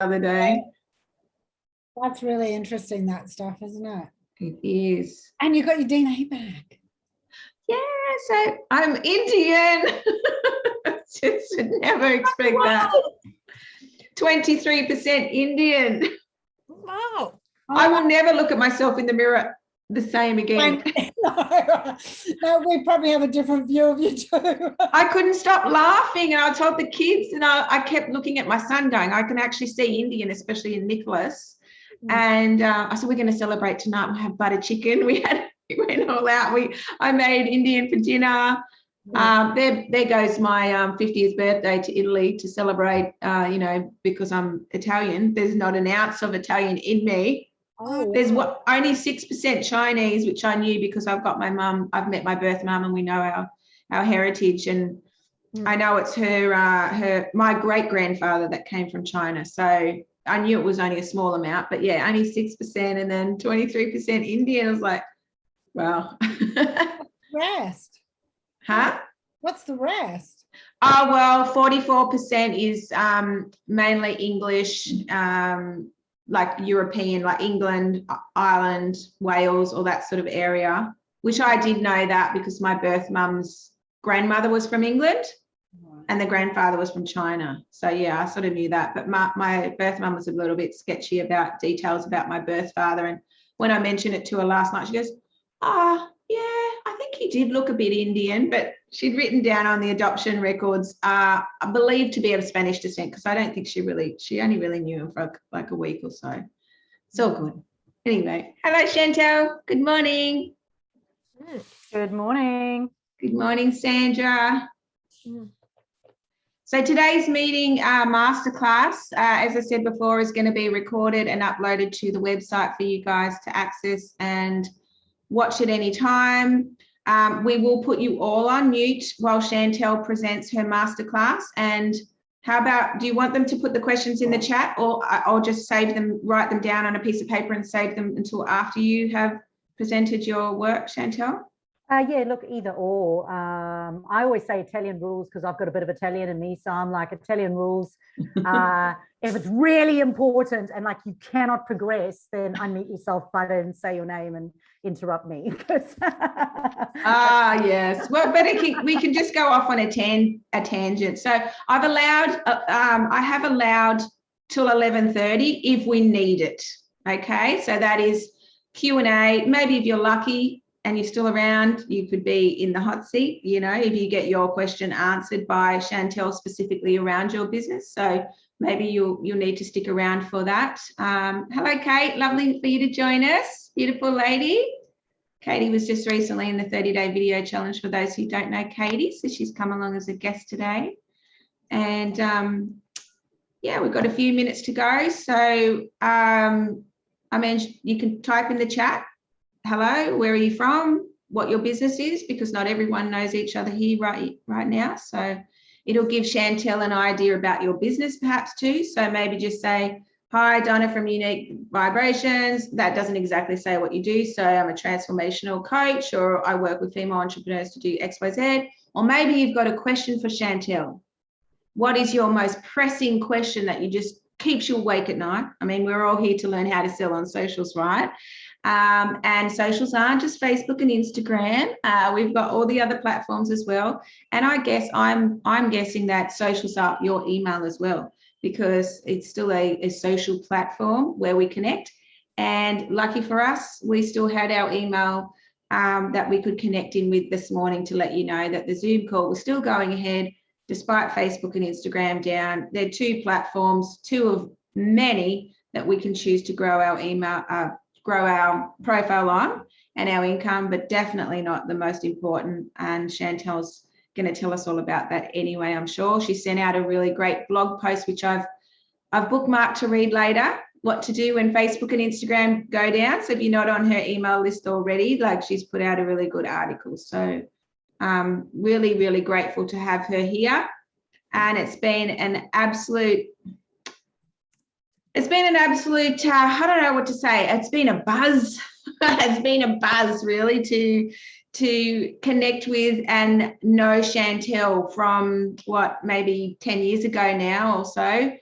other day. That's really interesting, that stuff, isn't it? It is. And you got your DNA back. Yeah, so I'm Indian. Just would never expect that. 23% Indian. Wow. I will never look at myself in the mirror the same again. No, we probably have a different view of you too. I couldn't stop laughing, and I told the kids, and I kept looking at my son going, I can actually see Indian, especially in Nicholas. And I said, we're going to celebrate tonight. We'll have butter chicken. We went all out. I made Indian for dinner. There goes my 50th birthday to Italy to celebrate, because I'm Italian. There's not an ounce of Italian in me. Oh, there's only 6% Chinese, which I knew because I've got my mum. I've met my birth mum, and we know our heritage. And I know it's my great grandfather that came from China. So I knew it was only a small amount, but yeah, only 6%, and then 23% Indian. I was like, wow. Rest. Huh? What's the rest? Oh, well, 44% is mainly English, like European, like England, Ireland, Wales, all that sort of area, which I did know that because my birth mum's grandmother was from England and the grandfather was from China. So, yeah, I sort of knew that. But my birth mum was a little bit sketchy about details about my birth father. And when I mentioned it to her last night, she goes, yeah, I think he did look a bit Indian, but she'd written down on the adoption records, I believe to be of Spanish descent, because I don't think she only really knew him for like a week or so. It's all good. Anyway, hello, Chantal. Good morning. Good morning. Good morning, Sandra. So today's meeting masterclass, as I said before, is going to be recorded and uploaded to the website for you guys to access and watch at any time. We will put you all on mute while Chantal presents her masterclass. And how about, do you want them to put the questions in the chat, or I'll just write them down on a piece of paper and save them until after you have presented your work, Chantal? Yeah, look, either or. I always say Italian rules because I've got a bit of Italian in me. So I'm like, Italian rules. If it's really important and like you cannot progress, then unmute yourself button, say your name and interrupt me. Yes. Well, but we can just go off on a tangent. So I have allowed till 11:30 if we need it. Okay. So that is Q&A. Maybe if you're lucky and you're still around, you could be in the hot seat, if you get your question answered by Chantal specifically around your business. So maybe you'll need to stick around for that. Hello, Kate. Lovely for you to join us. Beautiful lady. Katie was just recently in the 30-day video challenge for those who don't know Katie. So she's come along as a guest today. And yeah, we've got a few minutes to go. So you can type in the chat. Hello, where are you from? What your business is, because not everyone knows each other here right now. So it'll give Chantal an idea about your business perhaps too. So maybe just say, hi, Donna from Unique Vibrations. That doesn't exactly say what you do. So I'm a transformational coach, or I work with female entrepreneurs to do X, Y, Z. Or maybe you've got a question for Chantal. What is your most pressing question that you just keeps you awake at night? I mean, we're all here to learn how to sell on socials, right? And socials aren't just Facebook and Instagram. We've got all the other platforms as well. And I guess I'm guessing that socials are your email as well, because it's still a social platform where we connect. And lucky for us, we still had our email that we could connect in with this morning to let you know that the Zoom call was still going ahead despite Facebook and Instagram down. They're two platforms, two of many that we can choose to grow our email, grow our profile on and our income, but definitely not the most important. And Chantal's going to tell us all about that anyway, I'm sure. She sent out a really great blog post, which I've bookmarked to read later, what to do when Facebook and Instagram go down. So if you're not on her email list already, like, she's put out a really good article. So really, really grateful to have her here. And it's been an absolute, I don't know what to say. It's been a buzz. It's been a buzz really to connect with and know Chantal from maybe 10 years ago now or so.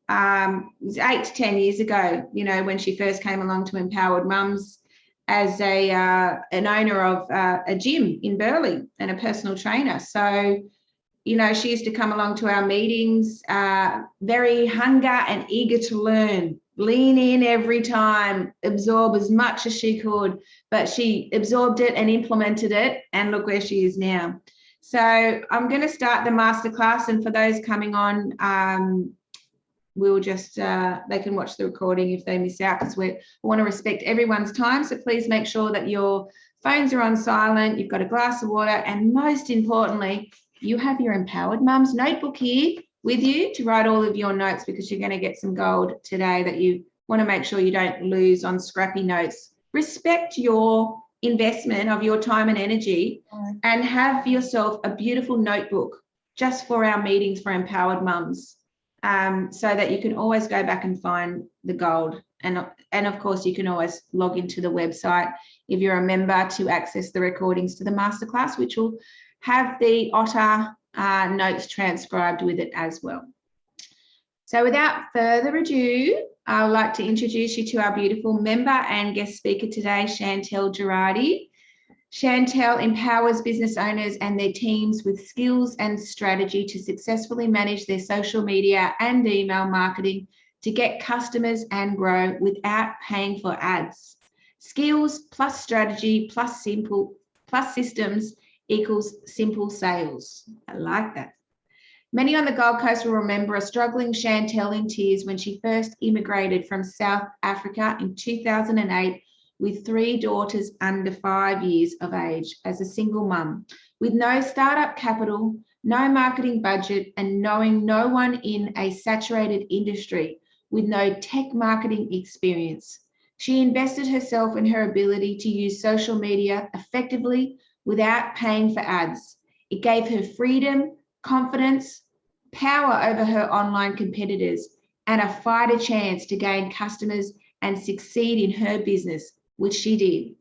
it was 8 to 10 years ago, you know, when she first came along to Empowered Mums as an owner of a gym in Burleigh and a personal trainer. So, you know, she used to come along to our meetings, very hunger and eager to learn, lean in every time, absorb as much as she could, but she absorbed it and implemented it, and look where she is now. So I'm going to start the masterclass, and for those coming on, we'll just, they can watch the recording if they miss out, because we want to respect everyone's time. So please make sure that your phones are on silent, you've got a glass of water, and most importantly, you have your Empowered Mums notebook here with you to write all of your notes, because you're going to get some gold today that you want to make sure you don't lose on scrappy notes. Respect your investment of your time and energy, and have yourself a beautiful notebook just for our meetings for Empowered Mums, so that you can always go back and find the gold. And of course, you can always log into the website if you're a member to access the recordings to the masterclass, which will have the Otter notes transcribed with it as well. So without further ado, I would like to introduce you to our beautiful member and guest speaker today, Chantal Gerardy. Chantal empowers business owners and their teams with skills and strategy to successfully manage their social media and email marketing to get customers and grow without paying for ads. Skills plus strategy plus systems equals simple sales. I like that. Many on the Gold Coast will remember a struggling Chantal in tears when she first immigrated from South Africa in 2008 with 3 daughters under 5 years of age as a single mum, with no startup capital, no marketing budget, and knowing no one in a saturated industry with no tech marketing experience. She invested herself in her ability to use social media effectively without paying for ads. It gave her freedom, confidence, power over her online competitors, and a fighter chance to gain customers and succeed in her business, which she did.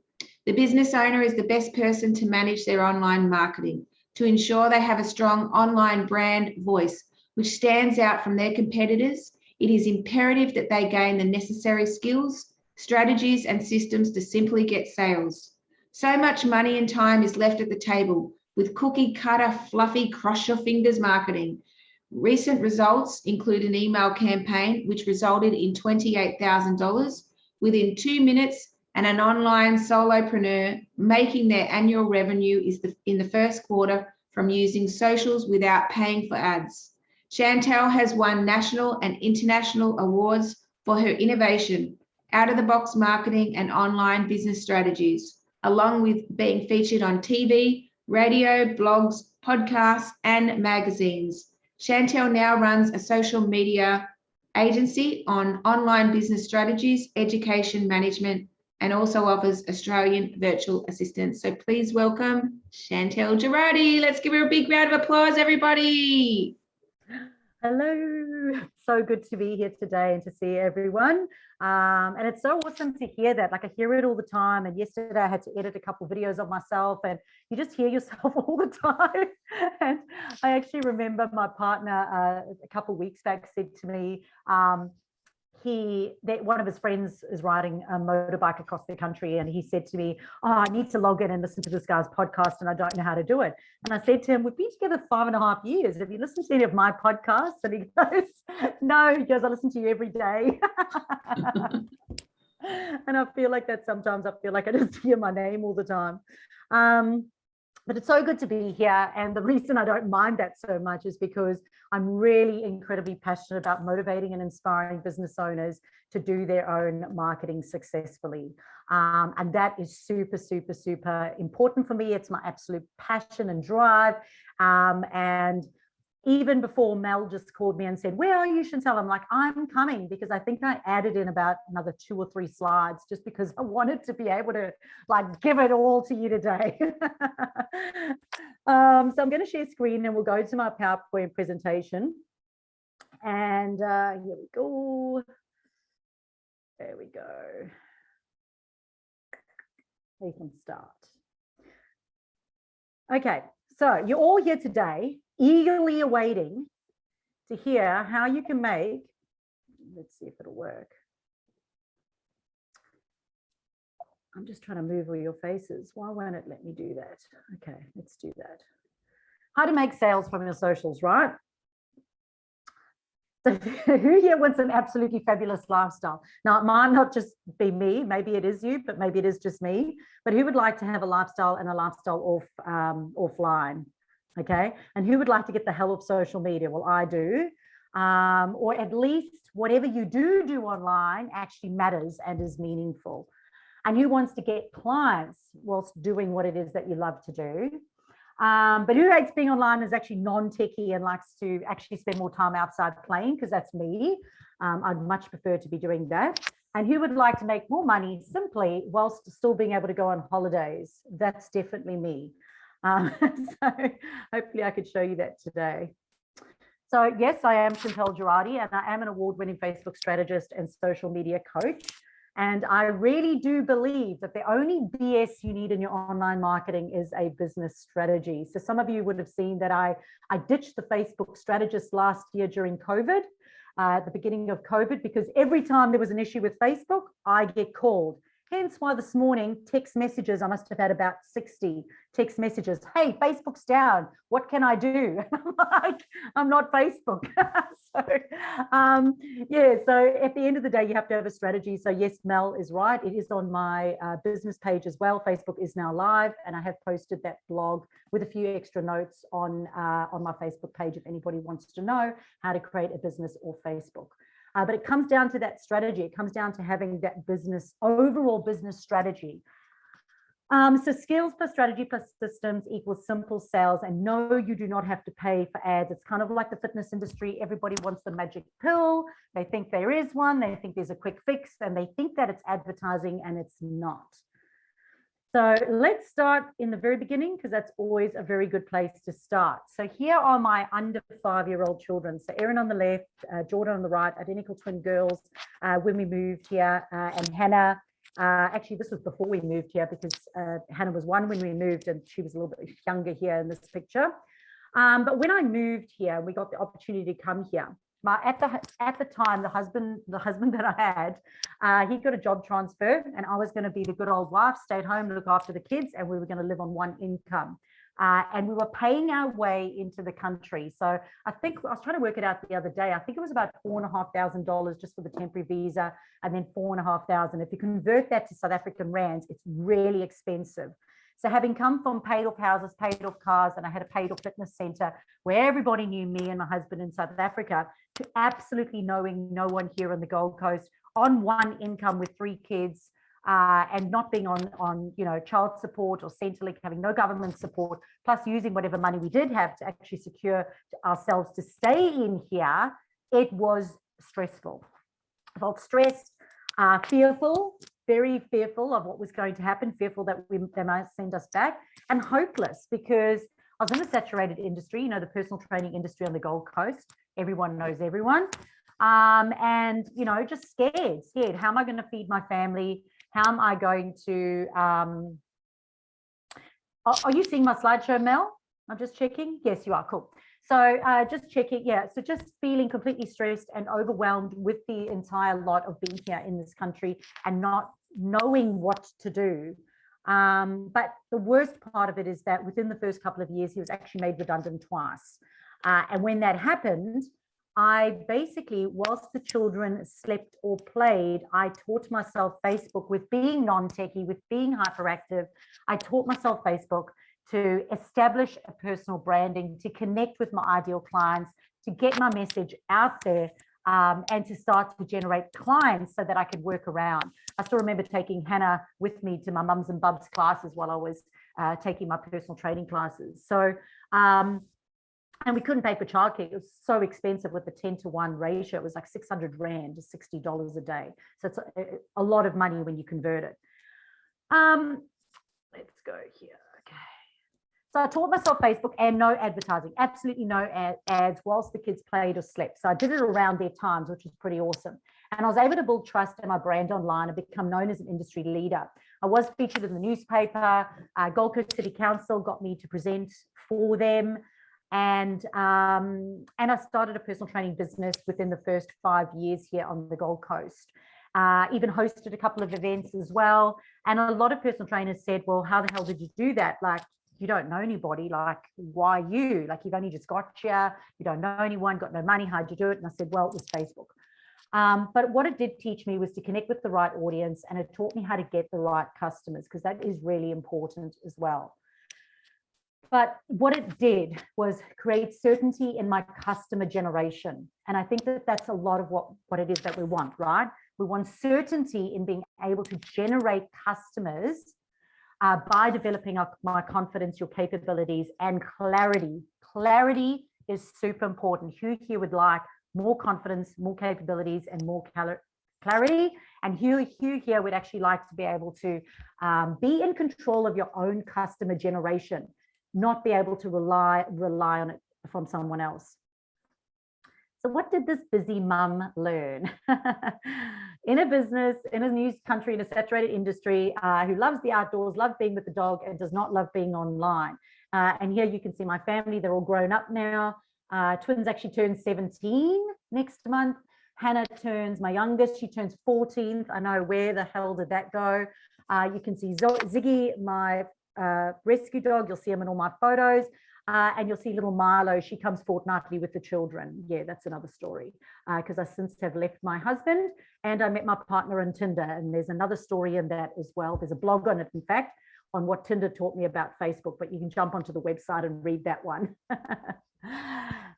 The business owner is the best person to manage their online marketing, to ensure they have a strong online brand voice, which stands out from their competitors. It is imperative that they gain the necessary skills, strategies, and systems to simply get sales. So much money and time is left at the table with cookie cutter, fluffy, cross your fingers marketing. Recent results include an email campaign which resulted in $28,000 within 2 minutes, and an online solopreneur making their annual revenue in the first quarter from using socials without paying for ads. Chantal has won national and international awards for her innovation, out-of-the-box marketing and online business strategies, along with being featured on TV, radio, blogs, podcasts, and magazines. Chantal now runs a social media agency on online business strategies, education management, and also offers Australian virtual assistants. So please welcome Chantal Gerardy. Let's give her a big round of applause, everybody. Hello, so good to be here today and to see everyone. And it's so awesome to hear that. Like, I hear it all the time. And yesterday I had to edit a couple of videos of myself, and you just hear yourself all the time. And I actually remember my partner a couple of weeks back said to me, one of his friends is riding a motorbike across the country, and he said to me, "Oh, I need to log in and listen to this guy's podcast, and I don't know how to do it." And I said to him, "We've been together 5.5 years. Have you listened to any of my podcasts?" And he goes, "No." He goes, "I listen to you every day." And I feel like that sometimes. I feel like I just hear my name all the time. But it's so good to be here. And the reason I don't mind that so much is because I'm really incredibly passionate about motivating and inspiring business owners to do their own marketing successfully. And that is super, super, super important for me. It's my absolute passion and drive. And even before Mel just called me and said, "Where are you, Chantal?" I'm like, "I'm coming," because I think I added in about another 2 or 3 slides just because I wanted to be able to like give it all to you today. So I'm going to share screen and we'll go to my PowerPoint presentation. And here we go. There we go. We can start. Okay, so you're all here today, eagerly awaiting to hear how you can make Let's see if it'll work. I'm just trying to move all your faces. Why won't it let me do that? Okay, let's do that. How to make sales from your socials, right? So who here wants an absolutely fabulous lifestyle? Now, it might not just be me. Maybe it is you, but maybe it is just me. But who would like to have a lifestyle and a lifestyle offline? Okay. And who would like to get the hell of social media? Well, I do. Or at least whatever you do online actually matters and is meaningful. And who wants to get clients whilst doing what it is that you love to do? But who hates being online, is actually non-techie and likes to actually spend more time outside playing, because that's me. I'd much prefer to be doing that. And who would like to make more money simply whilst still being able to go on holidays? That's definitely me. So hopefully I could show you that today. So yes, I am Chantal Gerardy, and I am an award-winning Facebook strategist and social media coach. And I really do believe that the only BS you need in your online marketing is a business strategy. So some of you would have seen that I ditched the Facebook strategist last year during COVID, at the beginning of COVID, because every time there was an issue with Facebook, I get called. Hence why this morning, text messages, I must have had about 60 text messages. Hey, Facebook's down. What can I do? And I'm like, I'm not Facebook. Yeah, so at the end of the day, you have to have a strategy. So yes, Mel is right. It is on my business page as well. Facebook is now live, and I have posted that blog with a few extra notes on my Facebook page if anybody wants to know how to create a business or Facebook. But it comes down to that strategy. It comes down to having that overall business strategy. So skills plus strategy plus systems equals simple sales. And no, you do not have to pay for ads. It's kind of like the fitness industry. Everybody wants the magic pill. They think there is one. They think there's a quick fix, and they think that it's advertising, and it's not. So let's start in the very beginning, because that's always a very good place to start. So here are my under 5-year-old children. So Erin on the left, Jordan on the right, identical twin girls when we moved here, and Hannah. Actually, this was before we moved here, because Hannah was 1 when we moved, and she was a little bit younger here in this picture. But when I moved here, we got the opportunity to come here. At the time, the husband that I had, he got a job transfer, and I was going to be the good old wife, stay at home, look after the kids, and we were going to live on one income. And we were paying our way into the country. So I think I was trying to work it out the other day. I think it was about $4,500 just for the temporary visa, and then $4,500. If you convert that to South African rands, it's really expensive. So having come from paid off houses, paid off cars, and I had a paid off fitness center where everybody knew me and my husband in South Africa, to absolutely knowing no one here on the Gold Coast, on one income with 3 kids, and not being on child support or Centrelink, having no government support, plus using whatever money we did have to actually secure ourselves to stay in here, it was stressful. I felt stressed, fearful, very fearful of what was going to happen, fearful that they might send us back, and hopeless, because I was in a saturated industry, the personal training industry on the Gold Coast. Everyone knows everyone. And, just scared. How am I going to feed my family? How am I going to, are you seeing my slideshow, Mel? I'm just checking. Yes, you are. Cool. So just checking. Yeah. So just feeling completely stressed and overwhelmed with the entire lot of being here in this country and not knowing what to do. But the worst part of it is that within the first couple of years, he was actually made redundant twice. And when that happened, I basically, whilst the children slept or played, I taught myself Facebook with being non-techie, with being hyperactive. I taught myself Facebook to establish a personal branding, to connect with my ideal clients, to get my message out there, and to start to generate clients so that I could work around. I still remember taking Hannah with me to my mums and bubs classes while I was taking my personal training classes. So, and we couldn't pay for childcare. It was so expensive with the 10-to-1 ratio. It was like 600 Rand to $60 a day. So it's a lot of money when you convert it. Let's go here. Okay. So I taught myself Facebook and no advertising, absolutely no ads whilst the kids played or slept. So I did it around their times, which was pretty awesome. And I was able to build trust in my brand online and become known as an industry leader. I was featured in the newspaper. Gold Coast City Council got me to present for them. And I started a personal training business within the first 5 years here on the Gold Coast. Even hosted a couple of events as well. And a lot of personal trainers said, well, how the hell did you do that? Like, you don't know anybody, like, why you? Like, you've only just got here, you don't know anyone, got no money, how'd you do it? And I said, well, it was Facebook. But what it did teach me was to connect with the right audience, and it taught me how to get the right customers, because that is really important as well. But what it did was create certainty in my customer generation. And I think that that's a lot of what it is that we want, right? We want certainty in being able to generate customers by developing my confidence, your capabilities, and clarity. Clarity is super important. Who here would like more confidence, more capabilities, and more clarity? And who here would actually like to be able to be in control of your own customer generation, not be able to rely on it from someone else? So what did this busy mum learn? In a business, in a new country, in a saturated industry, who loves the outdoors, loves being with the dog, and does not love being online. And here you can see my family, they're all grown up now. Twins actually turn 17 next month. Hannah turns, my youngest, she turns 14th. I know, where the hell did that go? You can see Ziggy, my rescue dog. You'll see him in all my photos. And you'll see little Milo, she comes fortnightly with the children. Yeah, that's another story, because I since have left my husband and I met my partner on Tinder. And there's another story in that as well. There's a blog on it, in fact, on what Tinder taught me about Facebook, but you can jump onto the website and read that one.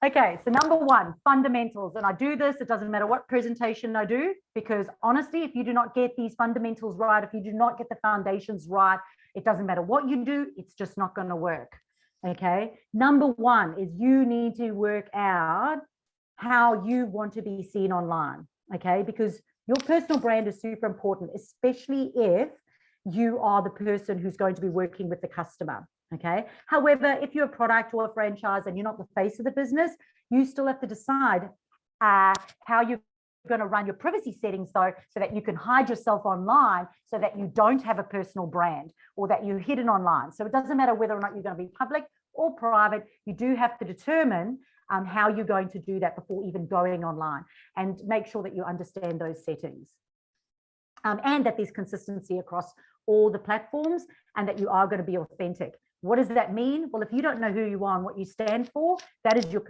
Okay, so number one, fundamentals. And I do this, it doesn't matter what presentation I do, because honestly, if you do not get these fundamentals right, if you do not get the foundations right, it doesn't matter what you do, it's just not going to work. Okay, number one is you need to work out how you want to be seen online. Okay, because your personal brand is super important, especially if you are the person who's going to be working with the customer. Okay, however, if you're a product or a franchise and you're not the face of the business, you still have to decide how you're going to run your privacy settings, though, so that you can hide yourself online, so that you don't have a personal brand, or that you're hidden online. So it doesn't matter whether or not you're going to be public or private, you do have to determine how you're going to do that before even going online, and make sure that you understand those settings. And that there's consistency across all the platforms, and that you are going to be authentic. What does that mean? Well, if you don't know who you are and what you stand for, that is your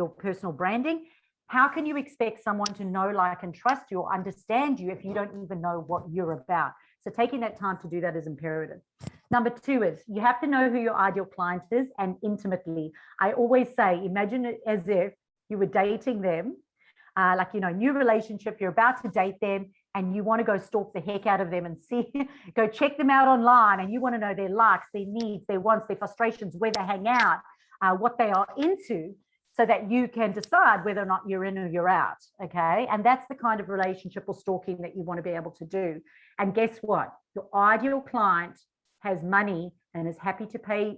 personal branding. How can you expect someone to know, like, and trust you or understand you if you don't even know what you're about? So taking that time to do that is imperative. Number two is you have to know who your ideal client is, and intimately. I always say, imagine it as if you were dating them, like, you know, new relationship, you're about to date them, and you want to go stalk the heck out of them and see, go check them out online, and you want to know their likes, their needs, their wants, their frustrations, where they hang out, what they are into, so that you can decide whether or not you're in or you're out. Okay, and that's the kind of relationship or stalking that you want to be able to do. And guess what? Your ideal client has money and is happy to pay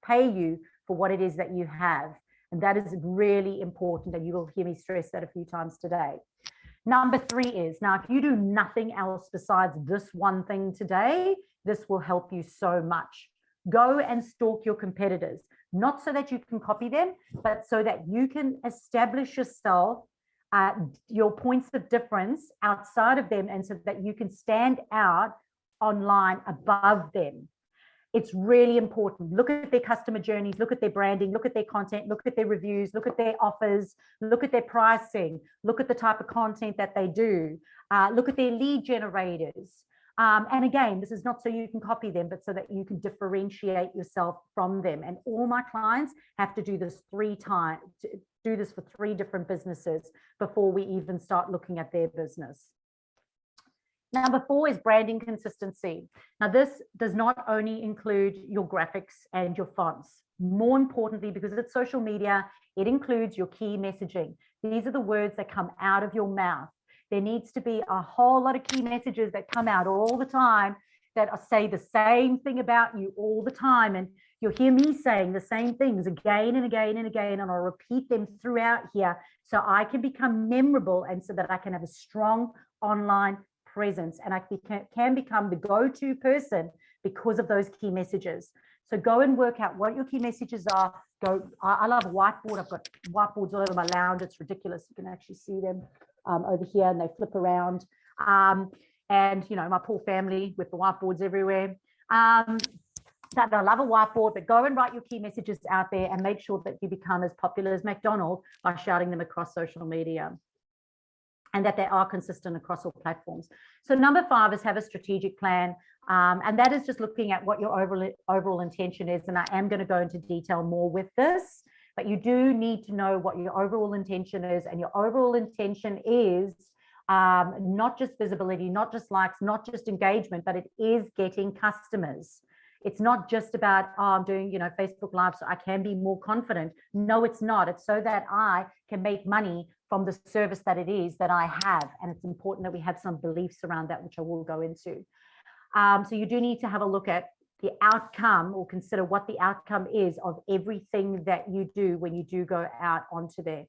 you for what it is that you have. And that is really important, and you will hear me stress that a few times today. Number three is, now, if you do nothing else besides this one thing today, this will help you so much. Go and stalk your competitors, not so that you can copy them, but so that you can establish yourself, your points of difference outside of them, and so that you can stand out online above them. It's really important. Look at their customer journeys, look at their branding, look at their content, look at their reviews, look at their offers, look at their pricing, look at the type of content that they do, look at their lead generators. And again, this is not so you can copy them, but so that you can differentiate yourself from them. And all my clients have to do this 3 times, do this for 3 different businesses before we even start looking at their business. Number 4 is branding consistency. Now, this does not only include your graphics and your fonts. More importantly, because it's social media, it includes your key messaging. These are the words that come out of your mouth. There needs to be a whole lot of key messages that come out all the time that say the same thing about you all the time. And you'll hear me saying the same things again and again and again, and I'll repeat them throughout here so I can become memorable, and so that I can have a strong online presence, and I can become the go-to person because of those key messages. So go and work out what your key messages are. I love a whiteboard. I've got whiteboards all over my lounge. It's ridiculous. You can actually see them over here, and they flip around. And, you know, my poor family with the whiteboards everywhere. That I love a whiteboard, but go and write your key messages out there and make sure that you become as popular as McDonald's by shouting them across social media, and that they are consistent across all platforms. So number 5 is have a strategic plan. And that is just looking at what your overall intention is. And I am going to go into detail more with this, but you do need to know what your overall intention is. And your overall intention is not just visibility, not just likes, not just engagement, but it is getting customers. It's not just about, oh, I'm doing, you know, Facebook Live so I can be more confident. No, it's not. It's so that I can make money from the service that it is that I have. And it's important that we have some beliefs around that, which I will go into. So you do need to have a look at the outcome, or consider what the outcome is of everything that you do when you do go out onto there.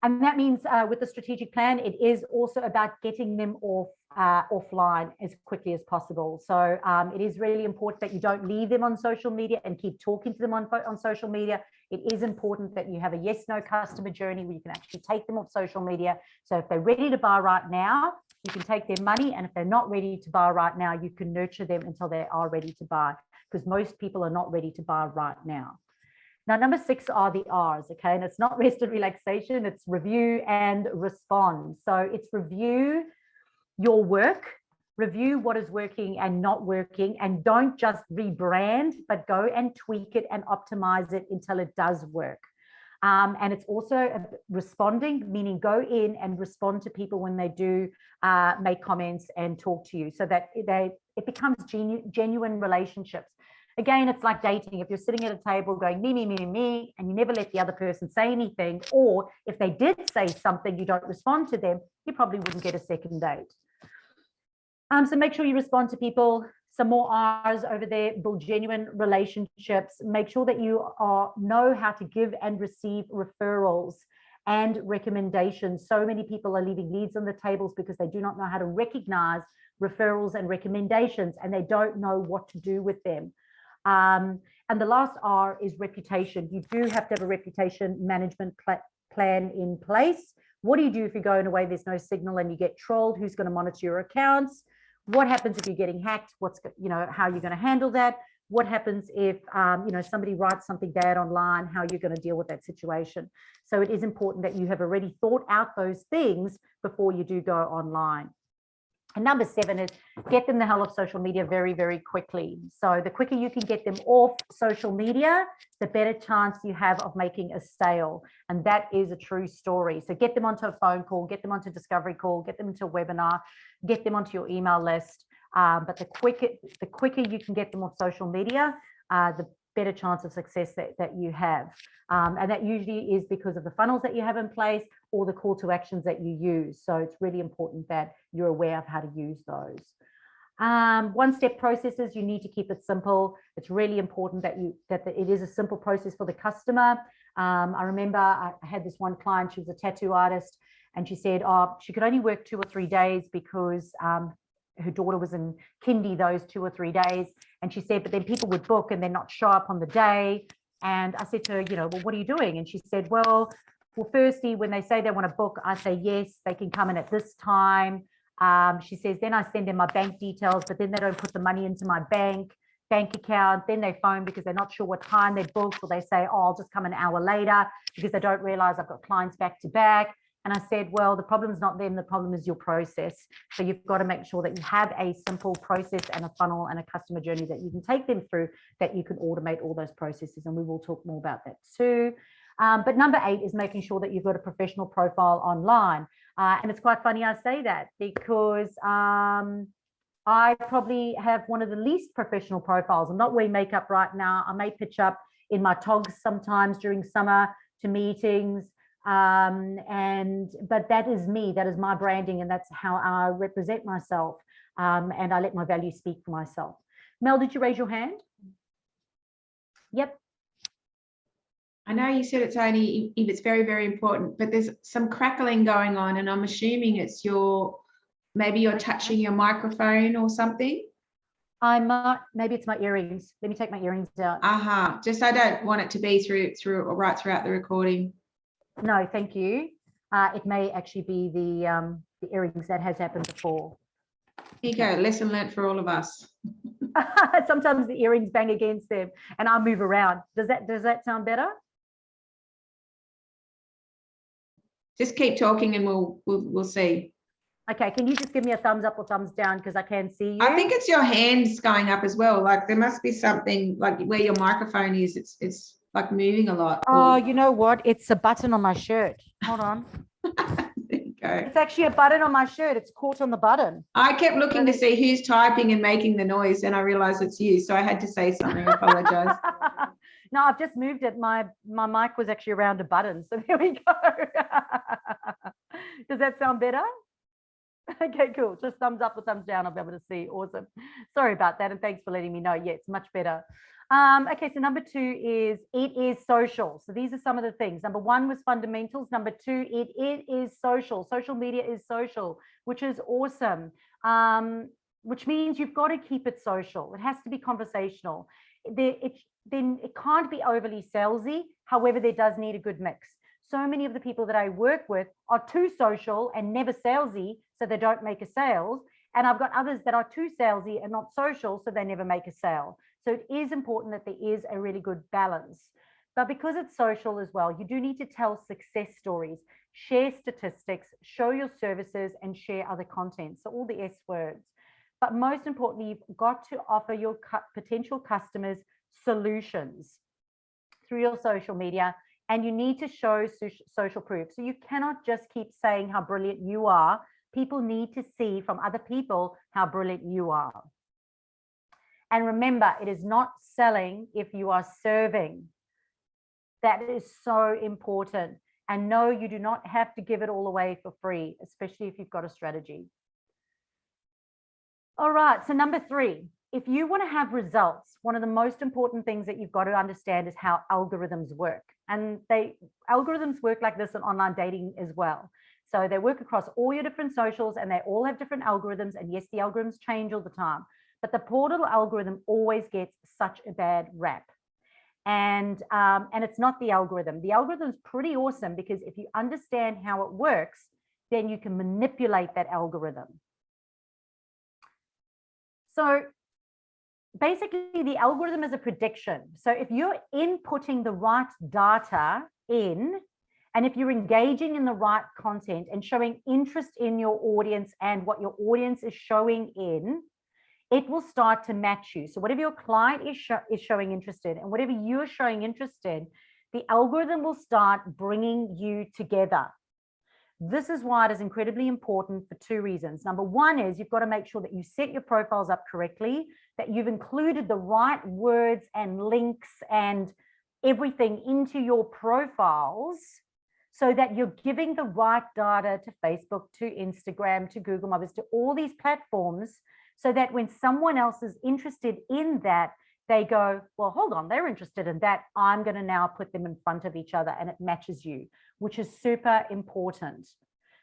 And that means with the strategic plan, it is also about getting them offline as quickly as possible. So it is really important that you don't leave them on social media and keep talking to them on social media. It is important that you have a yes/no customer journey where you can actually take them off social media. So if they're ready to buy right now, you can take their money. And if they're not ready to buy right now, you can nurture them until they are ready to buy, because most people are not ready to buy right now. Now, number 6 are the R's, okay? And it's not rest and relaxation, it's review and respond. So it's review your work, review what is working and not working, and don't just rebrand, but go and tweak it and optimize it until it does work. And it's also responding, meaning go in and respond to people when they do make comments and talk to you, so that it becomes genuine relationships. Again, it's like dating. If you're sitting at a table going me, me, me, me, me, and you never let the other person say anything, or if they did say something, you don't respond to them, you probably wouldn't get a second date. So make sure you respond to people. Some more R's over there: build genuine relationships. Make sure that you know how to give and receive referrals and recommendations. So many people are leaving leads on the tables because they do not know how to recognize referrals and recommendations, and they don't know what to do with them. And the last R is reputation. You do have to have a reputation management plan in place. What do you do if you're going away, there's no signal, and you get trolled? Who's going to monitor your accounts? What happens if you're getting hacked? How are you going to handle that? What happens if, somebody writes something bad online? How are you going to deal with that situation? So it is important that you have already thought out those things before you do go online. And number 7 is get them the hell off social media very, very quickly. So the quicker you can get them off social media, the better chance you have of making a sale. And that is a true story. So get them onto a phone call, get them onto a discovery call, get them into a webinar, get them onto your email list. But the quicker you can get them off social media, the better chance of success that you have. And that usually is because of the funnels that you have in place or the call to actions that you use. So it's really important that you're aware of how to use those. One-step processes, you need to keep it simple. It's really important that it is a simple process for the customer. I remember I had this one client, she was a tattoo artist, and she said, she could only work 2 or 3 days because her daughter was in kindy those 2 or 3 days. And she said, but then people would book and then not show up on the day. And I said to her, well, what are you doing? And she said, well, firstly, when they say they want to book, I say, yes, they can come in at this time. She says, then I send them my bank details, but then they don't put the money into my bank account. Then they phone because they're not sure what time they booked, or they say, I'll just come an hour later, because they don't realize I've got clients back to back. And I said, well, the problem is not them, the problem is your process. So you've got to make sure that you have a simple process and a funnel and a customer journey that you can take them through, that you can automate all those processes. And we will talk more about that too. But number 8 is making sure that you've got a professional profile online. And it's quite funny I say that, because I probably have one of the least professional profiles. I'm not wearing makeup right now. I may pitch up in my togs sometimes during summer to meetings. But that is me, that is my branding, and that's how I represent myself. And I let my values speak for myself. Mel, did you raise your hand? Yep. I know you said it's only if it's very, very important, but there's some crackling going on, and I'm assuming it's your Maybe you're Okay. touching your microphone or something. I might, maybe it's my earrings. Let me take my earrings out. Just I don't want it to be through or right throughout the recording. No, thank you. It may actually be the earrings. That has happened before. Here you go, lesson learnt for all of us. Sometimes the earrings bang against them and I move around. Does that sound better? Just keep talking and we'll see. Okay, can you just give me a thumbs up or thumbs down because I can see you? I think it's your hands going up as well. Like there must be something like where your microphone is. It's like moving a lot. Oh, you know what? It's a button on my shirt. Hold on. There you go. It's actually a button on my shirt. It's caught on the button. I kept looking to see who's typing and making the noise, and I realized it's you. So I had to say something. I apologize. No, I've just moved it. My mic was actually around a button. So there we go. Does that sound better? Okay, cool. Just thumbs up or thumbs down. I'll be able to see. Awesome. Sorry about that. And thanks for letting me know. Yeah, it's much better. Okay, so number 2 is it is social. So these are some of the things. Number 1 was fundamentals. Number 2, it is social. Social media is social, which is awesome. Which means you've got to keep it social. It has to be conversational. Then it can't be overly salesy. However, there does need a good mix. So many of the people that I work with are too social and never salesy, so they don't make a sales. And I've got others that are too salesy and not social, so they never make a sale. So it is important that there is a really good balance. But because it's social as well, you do need to tell success stories, share statistics, show your services, and share other content. So all the S words. But most importantly, you've got to offer your potential customers solutions through your social media, and you need to show social proof. So you cannot just keep saying how brilliant you are. People need to see from other people how brilliant you are. And remember, it is not selling if you are serving. That is so important. And no, you do not have to give it all away for free, especially if you've got a strategy. All right, so number 3, if you want to have results, one of the most important things that you've got to understand is how algorithms work. And algorithms work like this in online dating as well. So they work across all your different socials and they all have different algorithms. And yes, the algorithms change all the time, but the portal algorithm always gets such a bad rap. And it's not the algorithm. The algorithm is pretty awesome because if you understand how it works, then you can manipulate that algorithm. So basically, the algorithm is a prediction. So if you're inputting the right data in, and if you're engaging in the right content and showing interest in your audience and what your audience is showing in, it will start to match you. So whatever your client is showing interest in and whatever you're showing interest in, the algorithm will start bringing you together. This is why it is incredibly important for 2 reasons. Number 1 is you've got to make sure that you set your profiles up correctly, that you've included the right words and links and everything into your profiles so that you're giving the right data to Facebook, to Instagram, to Google My Business, to all these platforms, so that when someone else is interested in that, they go, well, hold on, they're interested in that. I'm going to now put them in front of each other and it matches you, which is super important.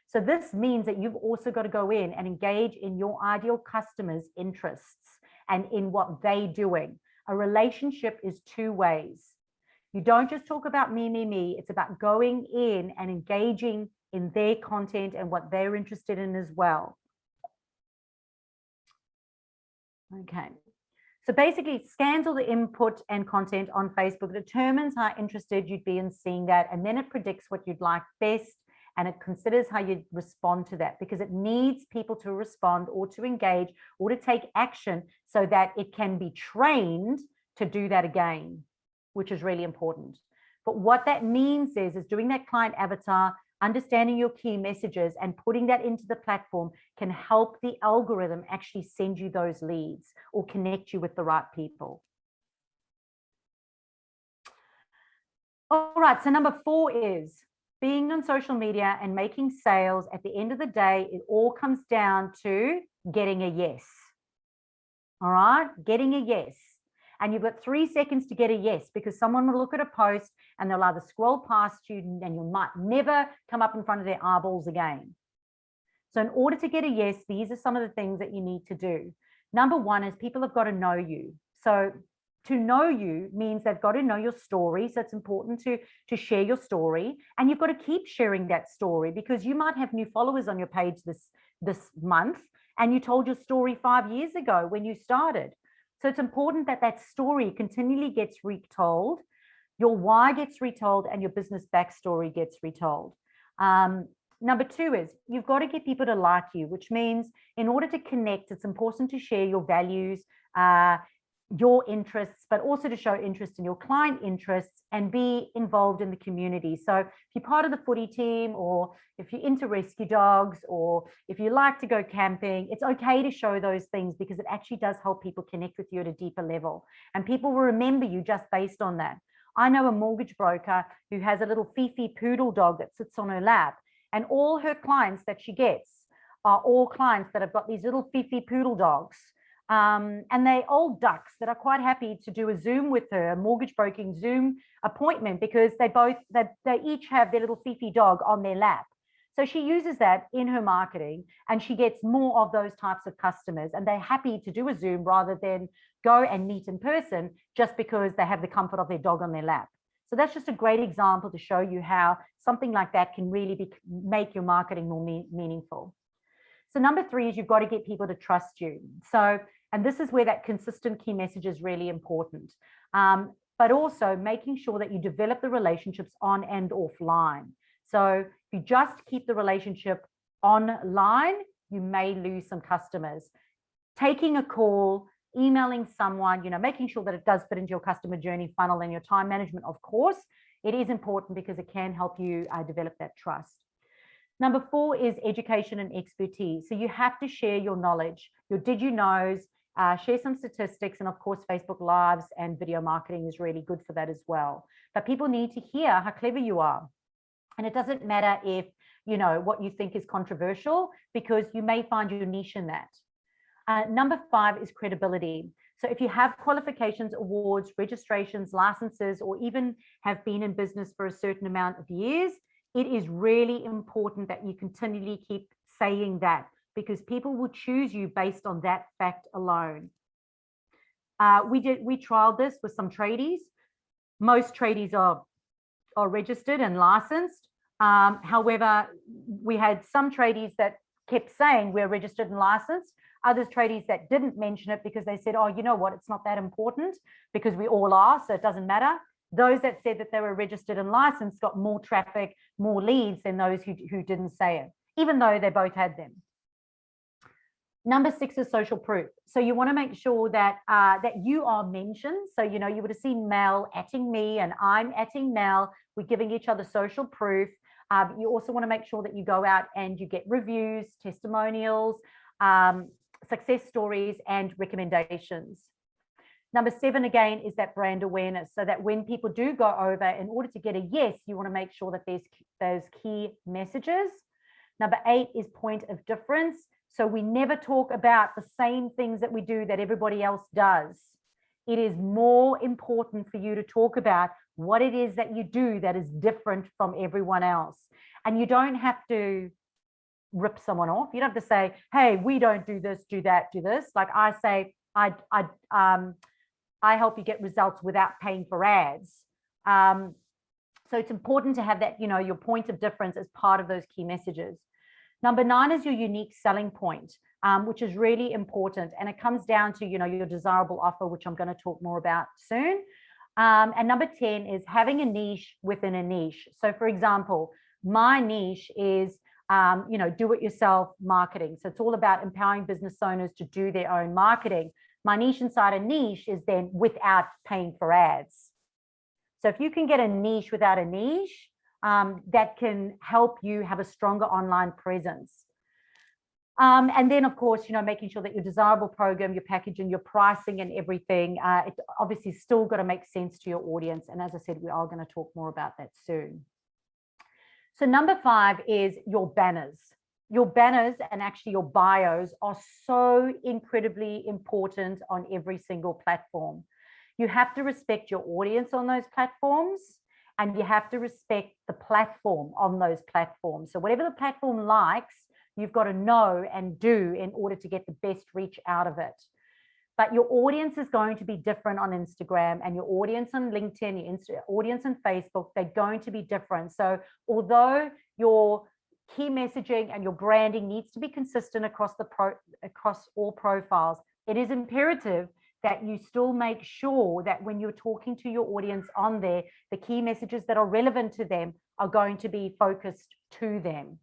So this means that you've also got to go in and engage in your ideal customers' interests and in what they're doing. A relationship is 2 ways. You don't just talk about me, me, me. It's about going in and engaging in their content and what they're interested in as well. Okay. So basically, it scans all the input and content on Facebook, determines how interested you'd be in seeing that, and then it predicts what you'd like best, and it considers how you'd respond to that, because it needs people to respond or to engage or to take action so that it can be trained to do that again, which is really important. But what that means is doing that client avatar, understanding your key messages and putting that into the platform can help the algorithm actually send you those leads or connect you with the right people. All right, so number 4 is being on social media and making sales. At the end of the day, it all comes down to getting a yes. All right, getting a yes. And you've got 3 seconds to get a yes, because someone will look at a post and they'll either scroll past you and you might never come up in front of their eyeballs again. So in order to get a yes, these are some of the things that you need to do. Number one is people have got to know you. So to know you means they've got to know your story. So it's important to share your story, and you've got to keep sharing that story, because you might have new followers on your page this month, and you told your story 5 years ago when you started. So it's important that that story continually gets retold, your why gets retold, and your business backstory gets retold. Number two is you've got to get people to like you, which means in order to connect, it's important to share your values, your interests, but also to show interest in your client interests and be involved in the community. So if you're part of the footy team, or if you're into rescue dogs, or if you like to go camping, it's okay to show those things, because it actually does help people connect with you at a deeper level. And people will remember you just based on that. I know a mortgage broker who has a little Fifi poodle dog that sits on her lap, and all her clients that she gets are all clients that have got these little Fifi poodle dogs. And they're old ducks that are quite happy to do a Zoom with her, a mortgage broking Zoom appointment, because they each have their little Fifi dog on their lap. So she uses that in her marketing, and she gets more of those types of customers, and they're happy to do a Zoom rather than go and meet in person, just because they have the comfort of their dog on their lap. So that's just a great example to show you how something like that can really make your marketing more meaningful. So number three is you've got to get people to trust you. So, and this is where that consistent key message is really important. But also making sure that you develop the relationships on and offline. So if you just keep the relationship online, you may lose some customers. Taking a call, emailing someone, making sure that it does fit into your customer journey funnel and your time management, of course, it is important, because it can help you develop that trust. Number four is education and expertise. So you have to share your knowledge, your did you knows, share some statistics, and of course, Facebook Lives and video marketing is really good for that as well. But people need to hear how clever you are. And it doesn't matter if, what you think is controversial, because you may find your niche in that. Number five is credibility. So if you have qualifications, awards, registrations, licenses, or even have been in business for a certain amount of years, it is really important that you continually keep saying that, because people will choose you based on that fact alone. We trialed this with some tradies. Most tradies are registered and licensed. However, we had some tradies that kept saying we're registered and licensed, others tradies that didn't mention it because they said, oh, you know what, it's not that important because we all are, so it doesn't matter. Those that said that they were registered and licensed got more traffic, more leads than those who didn't say it, even though they both had them. Number six is social proof. So you want to make sure that that you are mentioned. So, you would have seen Mel @ing me and I'm @ing Mel. We're giving each other social proof. You also want to make sure that you go out and you get reviews, testimonials, success stories, and recommendations. Number seven, again, is that brand awareness, so that when people do go over, in order to get a yes, you want to make sure that there's those key messages. Number eight is point of difference. So we never talk about the same things that we do that everybody else does. It is more important for you to talk about what it is that you do that is different from everyone else. And you don't have to rip someone off. You don't have to say, hey, we don't do this, do that, do this. Like I say, I help you get results without paying for ads. So it's important to have that, your point of difference as part of those key messages. Number nine is your unique selling point, which is really important. And it comes down to, your desirable offer, which I'm going to talk more about soon. And number 10 is having a niche within a niche. So for example, my niche is, do-it-yourself marketing. So it's all about empowering business owners to do their own marketing. My niche inside a niche is then without paying for ads. So if you can get a niche without a niche, that can help you have a stronger online presence. And then, of course, making sure that your desirable program, your packaging, your pricing and everything, it obviously still got to make sense to your audience. And as I said, we are going to talk more about that soon. So number 5 is your banners. Your banners and actually your bios are so incredibly important on every single platform. You have to respect your audience on those platforms, and you have to respect the platform on those platforms. So whatever the platform likes, you've got to know and do in order to get the best reach out of it. But your audience is going to be different on Instagram, and your audience on LinkedIn, your audience on Facebook, they're going to be different. So although your key messaging and your branding needs to be consistent across all profiles, it is imperative that you still make sure that when you're talking to your audience on there, the key messages that are relevant to them are going to be focused to them.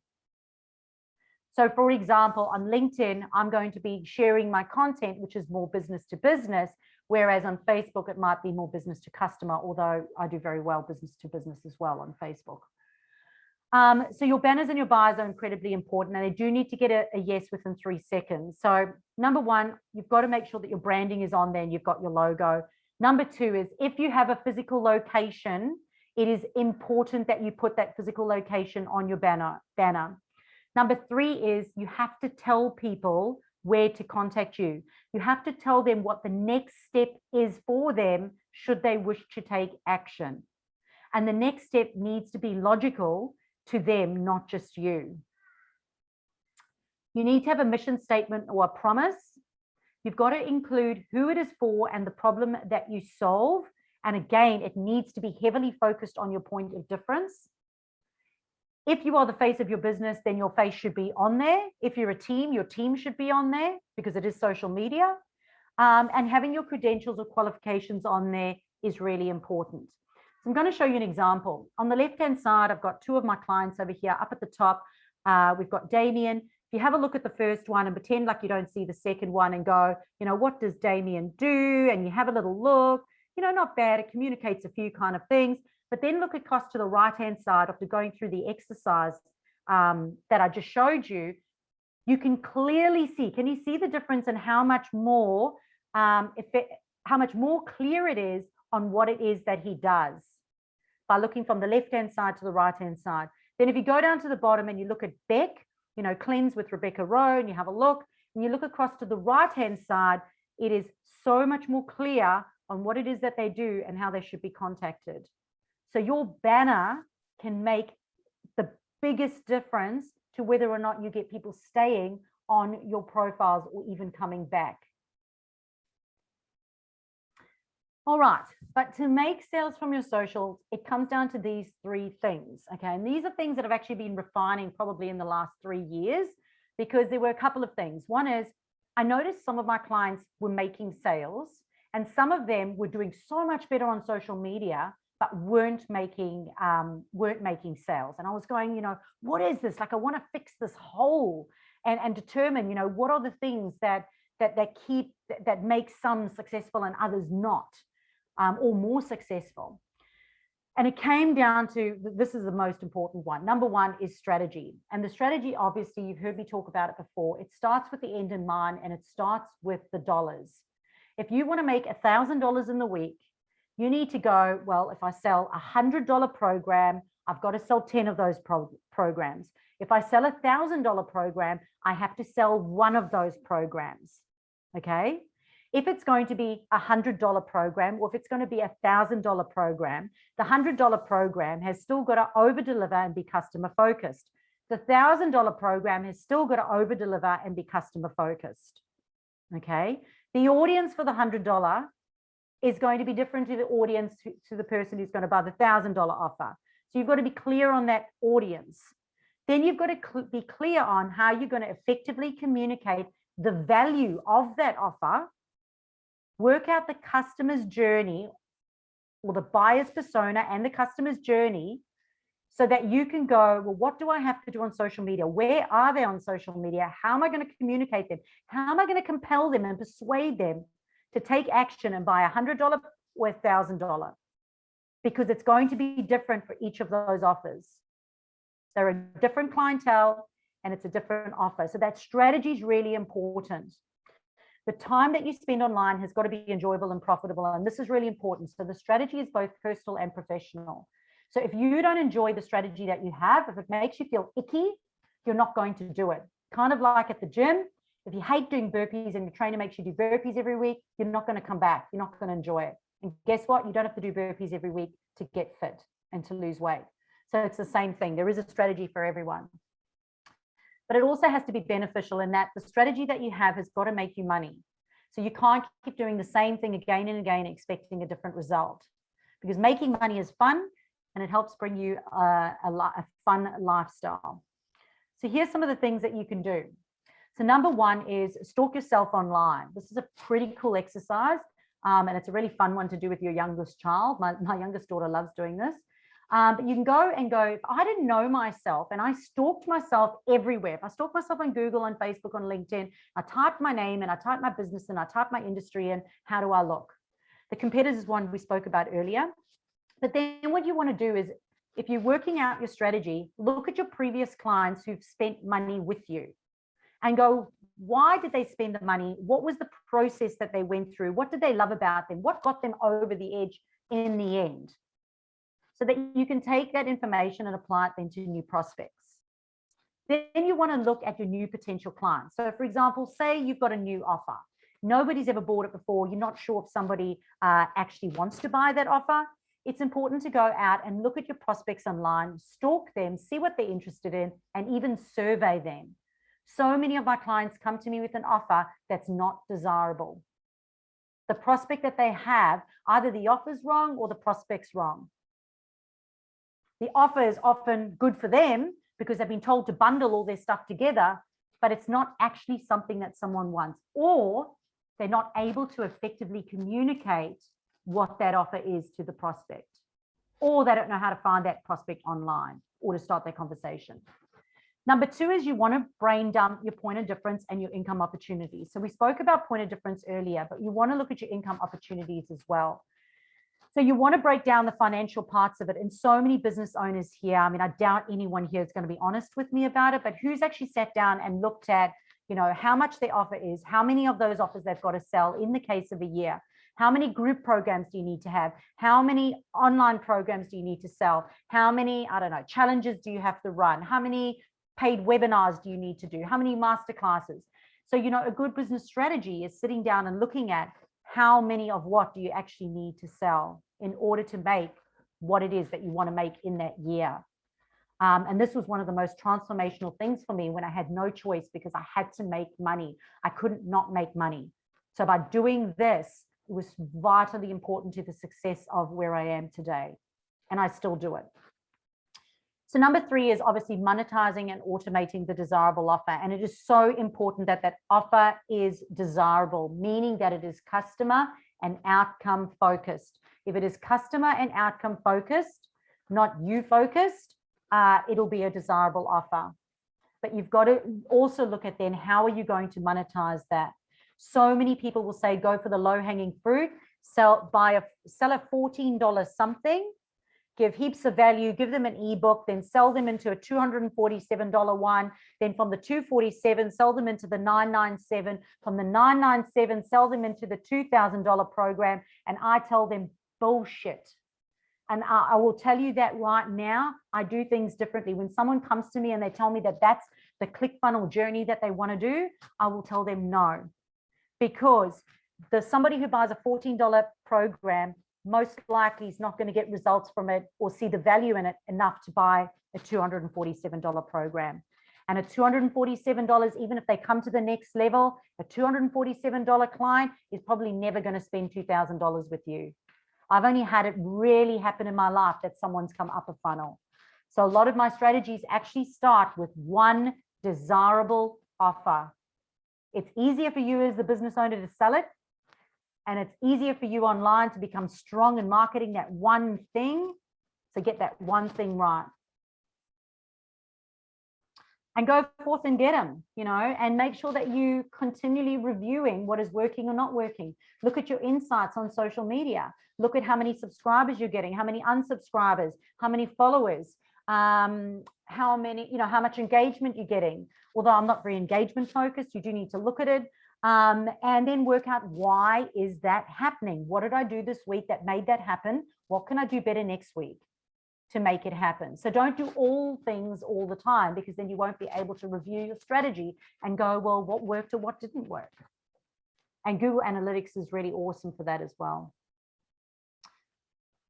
So for example, on LinkedIn, I'm going to be sharing my content, which is more business to business, whereas on Facebook, it might be more business to customer, although I do very well business to business as well on Facebook. So your banners and your bios are incredibly important, and they do need to get a yes within 3 seconds. So number one, you've got to make sure that your branding is on there and you've got your logo. Number two is, if you have a physical location, it is important that you put that physical location on your banner. Number three is, you have to tell people where to contact you. You have to tell them what the next step is for them should they wish to take action. And the next step needs to be logical to them, not just you. You need to have a mission statement or a promise. You've got to include who it is for and the problem that you solve. And again, it needs to be heavily focused on your point of difference. If you are the face of your business, then your face should be on there. If you're a team, your team should be on there because it is social media. And having your credentials or qualifications on there is really important. So I'm going to show you an example. On the left-hand side, I've got two of my clients over here. Up at the top, we've got Damien. If you have a look at the first one and pretend like you don't see the second one and go, you know, what does Damien do? And you have a little look, you know, not bad. It communicates a few kind of things. But then look across to the right-hand side after going through the exercise that I just showed you. You can clearly see, can you see the difference in how much more, how much more clear it is on what it is that he does by looking from the left-hand side to the right-hand side. Then if you go down to the bottom and you look at Beck, you know, Cleanse with Rebecca Rowe, and you have a look, and you look across to the right-hand side, it is so much more clear on what it is that they do and how they should be contacted. So your banner can make the biggest difference to whether or not you get people staying on your profiles or even coming back. All right, but to make sales from your socials, it comes down to these three things, okay? And these are things that I've actually been refining probably in the last 3 years, because there were a couple of things. One is, I noticed some of my clients were making sales, and some of them were doing so much better on social media, but weren't making sales. And I was going, you know, what is this? Like, I want to fix this hole and determine, you know, what are the things that make some successful and others not, or more successful. And it came down to, this is the most important one. Number one is strategy. And the strategy, obviously, you've heard me talk about it before. It starts with the end in mind, and it starts with the dollars. If you want to make $1,000 in the week, you need to go, well, if I sell $100 program, I've got to sell 10 of those programs. If I sell $1,000 program, I have to sell one of those programs. Okay. If it's going to be $100 program, or if it's going to be $1,000 program, the $100 program has still got to over deliver and be customer focused. The $1,000 program has still got to over deliver and be customer focused. Okay. The audience for the $100 is going to be different to the audience, to the person who's going to buy the $1,000 offer. So you've got to be clear on that audience. Then you've got to be clear on how you're going to effectively communicate the value of that offer, work out the customer's journey or the buyer's persona and the customer's journey, so that you can go, well, what do I have to do on social media? Where are they on social media? How am I going to communicate them? How am I going to compel them and persuade them to take action and buy $100 or $1,000? Because it's going to be different for each of those offers. They're a different clientele and it's a different offer. So that strategy is really important. The time that you spend online has got to be enjoyable and profitable. And this is really important. So the strategy is both personal and professional. So if you don't enjoy the strategy that you have, if it makes you feel icky, you're not going to do it. Kind of like at the gym. If you hate doing burpees and your trainer makes you do burpees every week, you're not going to come back. You're not going to enjoy it. And guess what? You don't have to do burpees every week to get fit and to lose weight. So it's the same thing. There is a strategy for everyone. but it also has to be beneficial in that the strategy that you have has got to make you money. So you can't keep doing the same thing again and again, expecting a different result, because making money is fun and it helps bring you a fun lifestyle. So here's some of the things that you can do. So number one is stalk yourself online. This is a pretty cool exercise. And it's a really fun one to do with your youngest child. My youngest daughter loves doing this. But you can go, if I didn't know myself and I stalked myself everywhere, if I stalked myself on Google, on Facebook, on LinkedIn, I typed my name and I typed my business and I typed my industry and how do I look? The competitors one we spoke about earlier. But then what you want to do is, if you're working out your strategy, look at your previous clients who've spent money with you and go, why did they spend the money? What was the process that they went through? What did they love about them? What got them over the edge in the end? So that you can take that information and apply it then to new prospects. Then you want to look at your new potential clients. So for example, say you've got a new offer. Nobody's ever bought it before. You're not sure if somebody actually wants to buy that offer. It's important to go out and look at your prospects online, stalk them, see what they're interested in, and even survey them. So many of my clients come to me with an offer that's not desirable. The prospect that they have, either the offer's wrong or the prospect's wrong. The offer is often good for them because they've been told to bundle all their stuff together, but it's not actually something that someone wants, or they're not able to effectively communicate what that offer is to the prospect, or they don't know how to find that prospect online or to start their conversation. Number two is you want to brain dump your point of difference and your income opportunities. So we spoke about point of difference earlier, but you want to look at your income opportunities as well. So you want to break down the financial parts of it. And so many business owners here, I mean, I doubt anyone here is going to be honest with me about it, but who's actually sat down and looked at, you know, how much their offer is, how many of those offers they've got to sell in the case of a year. How many group programs do you need to have? How many online programs do you need to sell? How many, I don't know, challenges do you have to run? How many paid webinars do you need to do? How many masterclasses? So, you know, a good business strategy is sitting down and looking at how many of what do you actually need to sell in order to make what it is that you want to make in that year. And this was one of the most transformational things for me when I had no choice, because I had to make money. I couldn't not make money. So by doing this, it was vitally important to the success of where I am today. And I still do it. So number three is obviously monetizing and automating the desirable offer. And it is so important that that offer is desirable, meaning that it is customer and outcome focused. If it is customer and outcome focused, not you focused, it'll be a desirable offer. But you've got to also look at then, how are you going to monetize that? So many people will say, go for the low hanging fruit, sell a $14 something, give heaps of value, give them an ebook, then sell them into a $247 one. Then from the $247, sell them into the $997. From the $997, sell them into the $2,000 program. And I tell them bullshit. And I will tell you that right now, I do things differently. When someone comes to me and they tell me that that's the ClickFunnels journey that they want to do, I will tell them no. Because somebody who buys a $14 program most likely is not going to get results from it or see the value in it enough to buy a $247 program. And a $247, even if they come to the next level, a $247 client is probably never going to spend $2,000 with you. I've only had it really happen in my life that someone's come up a funnel. So a lot of my strategies actually start with one desirable offer. It's easier for you as the business owner to sell it. And it's easier for you online to become strong in marketing that one thing. So get that one thing right. And go forth and get them, you know, and make sure that you continually reviewing what is working or not working. Look at your insights on social media. Look at how many subscribers you're getting, how many unsubscribers, how many followers, how many, you know, how much engagement you're getting. Although I'm not very engagement focused, you do need to look at it. And then work out, why is that happening? What did I do this week that made that happen? What can I do better next week to make it happen? So don't do all things all the time, because then you won't be able to review your strategy and go, well, what worked or what didn't work? And Google Analytics is really awesome for that as well.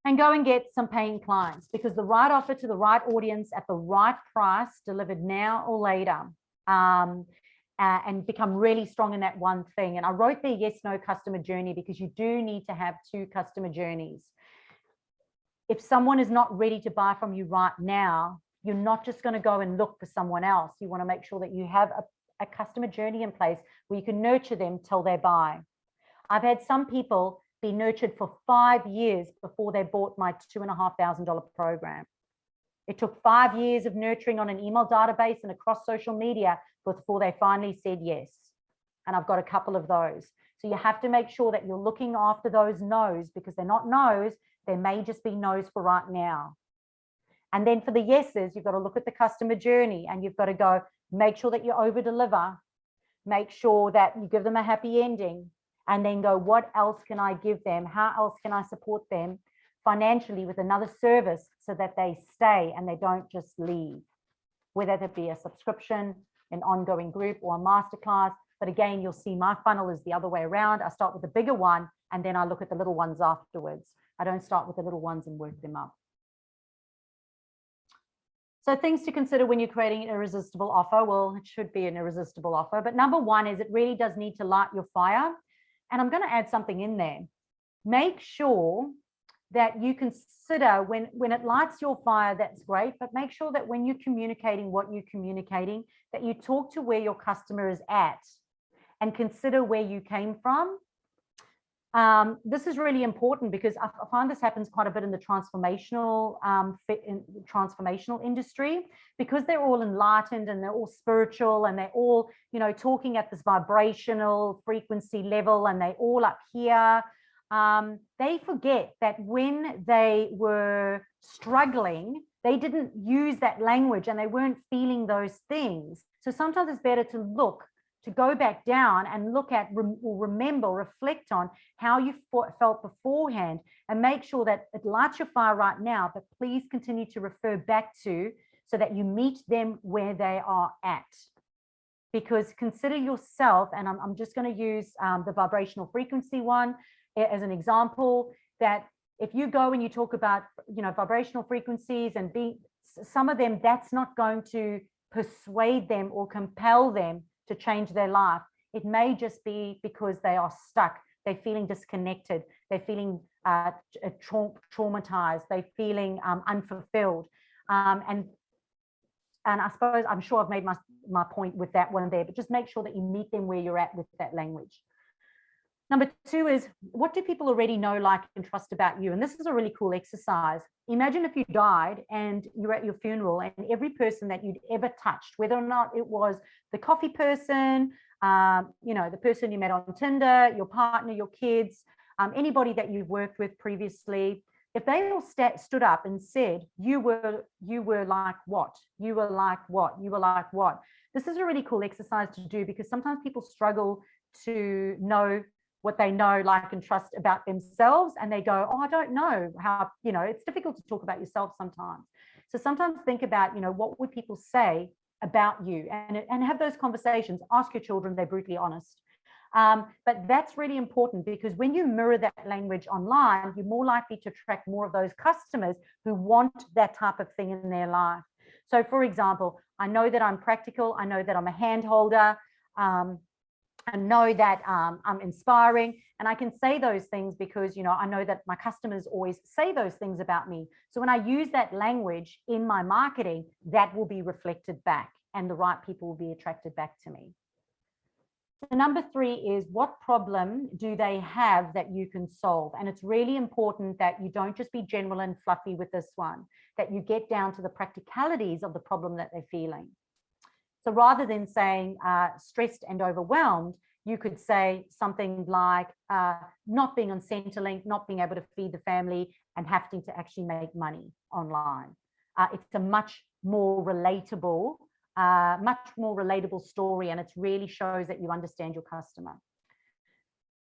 And go and get some paying clients, because the right offer to the right audience at the right price, delivered now or later, and become really strong in that one thing. And I wrote the yes, no customer journey because you do need to have 2 customer journeys. If someone is not ready to buy from you right now, you're not just going to go and look for someone else. You want to make sure that you have a customer journey in place where you can nurture them till they buy. I've had some people be nurtured for 5 years before they bought my $2,500 program. It took 5 years of nurturing on an email database and across social media before they finally said yes. And I've got a couple of those. So you have to make sure that you're looking after those no's, because they're not no's, they may just be no's for right now. And then for the yeses, you've got to look at the customer journey and you've got to go, make sure that you over deliver, make sure that you give them a happy ending, and then go, what else can I give them? How else can I support them financially with another service so that they stay and they don't just leave, whether that be a subscription, an ongoing group, or a masterclass. But again, you'll see my funnel is the other way around. I start with the bigger one and then I look at the little ones afterwards. I don't start with the little ones and work them up. So things to consider when you're creating an irresistible offer. Well, it should be an irresistible offer, but number one is it really does need to light your fire. And I'm going to add something in there. Make sure that you consider when it lights your fire, that's great, but make sure that when you're communicating what you're communicating, that you talk to where your customer is at and consider where you came from. This is really important because I find this happens quite a bit in the transformational industry, because they're all enlightened and they're all spiritual and they're all, you know, talking at this vibrational frequency level and they all up here. They forget that when they were struggling, they didn't use that language and they weren't feeling those things. So sometimes it's better to go back down and look at or remember, reflect on how you felt beforehand and make sure that it lights your fire right now, but please continue to refer back to so that you meet them where they are at. Because consider yourself, and I'm just going to use the vibrational frequency one as an example, that if you go and you talk about, you know, vibrational frequencies and some of them, that's not going to persuade them or compel them to change their life. It may just be because they are stuck, they're feeling disconnected, they're feeling traumatized, they're feeling unfulfilled. And I suppose, I'm sure I've made my point with that one there, but just make sure that you meet them where you're at with that language. Number two is, what do people already know, like, and trust about you? And this is a really cool exercise. Imagine if you died and you're at your funeral and every person that you'd ever touched, whether or not it was the coffee person, you know, the person you met on Tinder, your partner, your kids, anybody that you've worked with previously, if they all stood up and said, you were like what? You were like what? You were like what? This is a really cool exercise to do, because sometimes people struggle to know what they know, like, and trust about themselves. And they go, oh, I don't know how, you know, it's difficult to talk about yourself sometimes. So sometimes think about, you know, what would people say about you, and have those conversations. Ask your children, they're brutally honest. But that's really important, because when you mirror that language online, you're more likely to attract more of those customers who want that type of thing in their life. So for example, I know that I'm practical. I know that I'm a hand holder. I know that I'm inspiring, and I can say those things because, you know, I know that my customers always say those things about me. So when I use that language in my marketing, that will be reflected back and the right people will be attracted back to me. So number three is, what problem do they have that you can solve? And it's really important that you don't just be general and fluffy with this one, that you get down to the practicalities of the problem that they're feeling. So rather than saying stressed and overwhelmed, you could say something like not being on Centrelink, not being able to feed the family, and having to actually make money online. It's a much more relatable story, and it really shows that you understand your customer.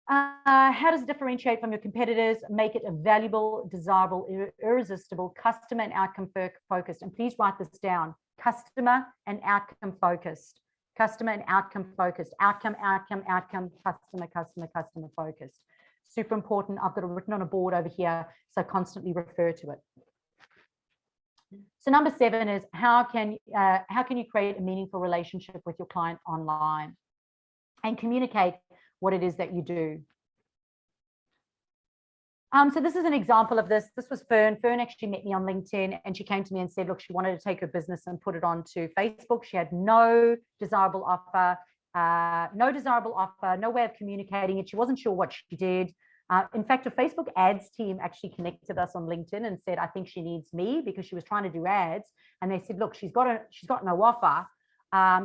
How does it differentiate from your competitors? Make it a valuable, desirable, irresistible, customer and outcome focused. And please write this down. Customer and outcome focused. Customer and outcome focused. Outcome, outcome, outcome, customer, customer, customer focused. Super important. I've got it written on a board over here, so constantly refer to it. So number 7 is how can you create a meaningful relationship with your client online and communicate what it is that you do. So this is an example of this. This was Fern. Fern actually met me on LinkedIn, and she came to me and said, look, she wanted to take her business and put it onto Facebook. She had no desirable offer, no way of communicating it. She wasn't sure what she did. In fact, a Facebook ads team actually connected us on LinkedIn and said, I think she needs me, because she was trying to do ads. And they said, look, she's got no offer.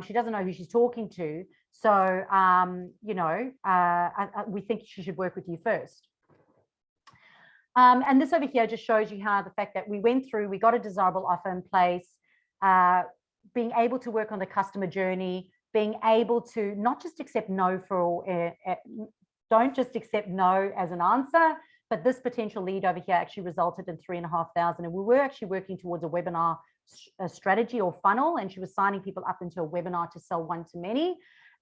She doesn't know who she's talking to. So, we think she should work with you first. And this over here just shows you how the fact that we went through, we got a desirable offer in place, being able to work on the customer journey, being able to not just accept no don't just accept no as an answer, but this potential lead over here actually resulted in $3,500. And we were actually working towards a webinar strategy or funnel, and she was signing people up into a webinar to sell one-to-many.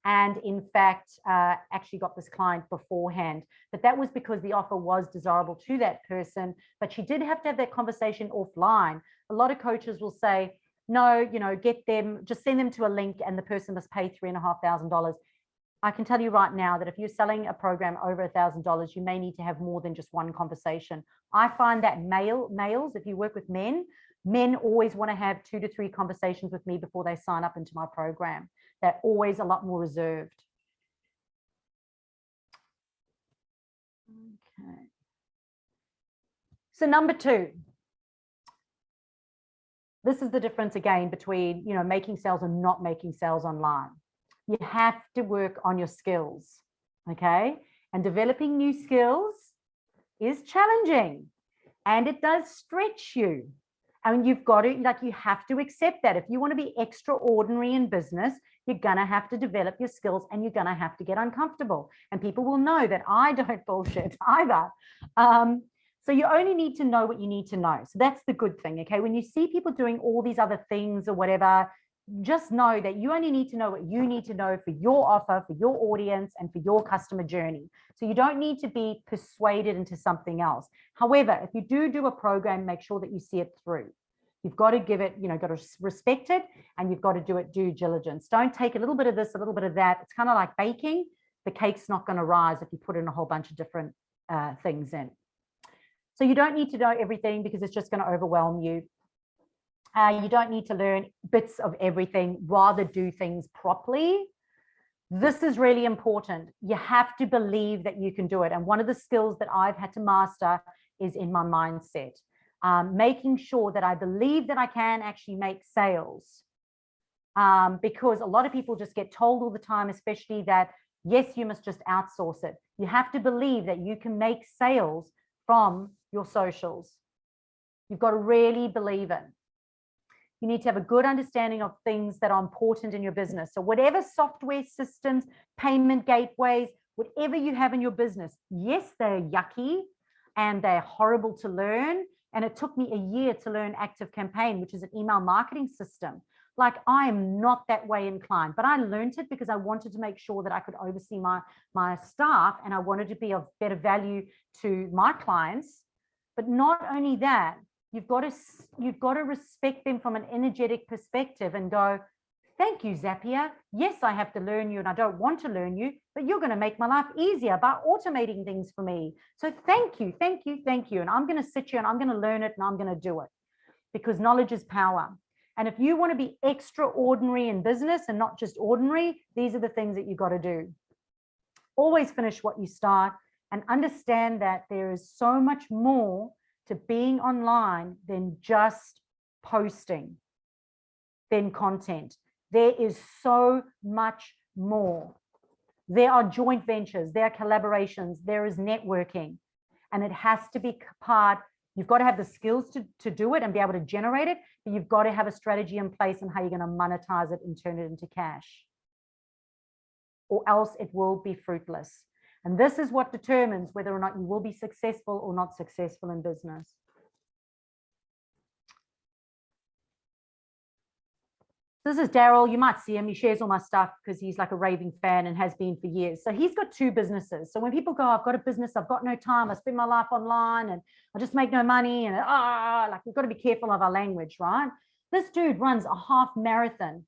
And in fact, actually got this client beforehand. But that was because the offer was desirable to that person, but she did have to have that conversation offline. A lot of coaches will say, no, get them, just send them to a link and the person must pay $3,500. I can tell you right now that if you're selling a program over $1,000, you may need to have more than just one conversation. I find that males, if you work with men always want to have 2 to 3 conversations with me before they sign up into my program. They're always a lot more reserved. Okay. So number 2, this is the difference again between, making sales and not making sales online. You have to work on your skills, okay? And developing new skills is challenging and it does stretch you. And you've got to, you have to accept that. If you want to be extraordinary in business, you're going to have to develop your skills and you're going to have to get uncomfortable. And people will know that I don't bullshit either. So you only need to know what you need to know. So that's the good thing, okay? When you see people doing all these other things or whatever, just know that you only need to know what you need to know for your offer, for your audience, and for your customer journey. So you don't need to be persuaded into something else. However, if you do a program, make sure that you see it through. You've got to give it, got to respect it, and you've got to do it due diligence. Don't take a little bit of this, a little bit of that. It's kind of like baking. The cake's not going to rise if you put in a whole bunch of different things in. So you don't need to know everything because it's just going to overwhelm you. You don't need to learn bits of everything, rather do things properly. This is really important. You have to believe that you can do it. And one of the skills that I've had to master is in my mindset, making sure that I believe that I can actually make sales. Because a lot of people just get told all the time, especially that, yes, you must just outsource it. You have to believe that you can make sales from your socials. You've got to really believe it. You need to have a good understanding of things that are important in your business. So whatever software systems, payment gateways, whatever you have in your business, yes, they're yucky and they're horrible to learn. And it took me a year to learn Active Campaign, which is an email marketing system. Like, I am not that way inclined, but I learned it because I wanted to make sure that I could oversee my staff, and I wanted to be of better value to my clients. But not only that, you've got to respect them from an energetic perspective and go, thank you, Zapier. Yes, I have to learn you and I don't want to learn you, but you're going to make my life easier by automating things for me. So thank you, thank you, thank you. And I'm going to sit here and I'm going to learn it and I'm going to do it, because knowledge is power. And if you want to be extraordinary in business and not just ordinary, these are the things that you've got to do. Always finish what you start, and understand that there is so much more to being online than just posting, than content. There is so much more. There are joint ventures, there are collaborations, there is networking, and it has to be part. You've got to have the skills to do it and be able to generate it, but you've got to have a strategy in place on how you're going to monetize it and turn it into cash, or else it will be fruitless. And this is what determines whether or not you will be successful or not successful in business. So this is Darryl. You might see him. He shares all my stuff because he's like a raving fan and has been for years. So he's got 2 businesses. So when people go, I've got a business, I've got no time, I spend my life online and I just make no money, and like, we've got to be careful of our language, right? This dude runs a half marathon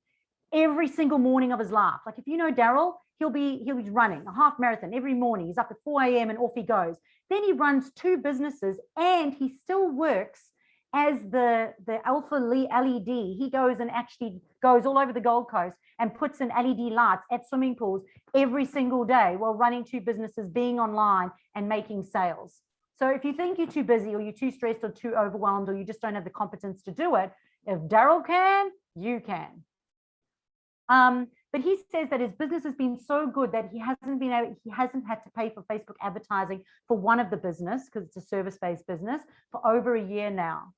every single morning of his life. Like, if you know Darryl, he'll be running a half marathon every morning. He's up at 4 a.m. and off he goes. Then he runs 2 businesses, and he still works as the Alpha LED. He goes and actually goes all over the Gold Coast and puts in LED lights at swimming pools every single day while running 2 businesses, being online and making sales. So if you think you're too busy, or you're too stressed, or too overwhelmed, or you just don't have the competence to do it, if Darryl can, you can. But he says that his business has been so good that he hasn't had to pay for Facebook advertising for one of the business, because it's a service-based business, for over a year now.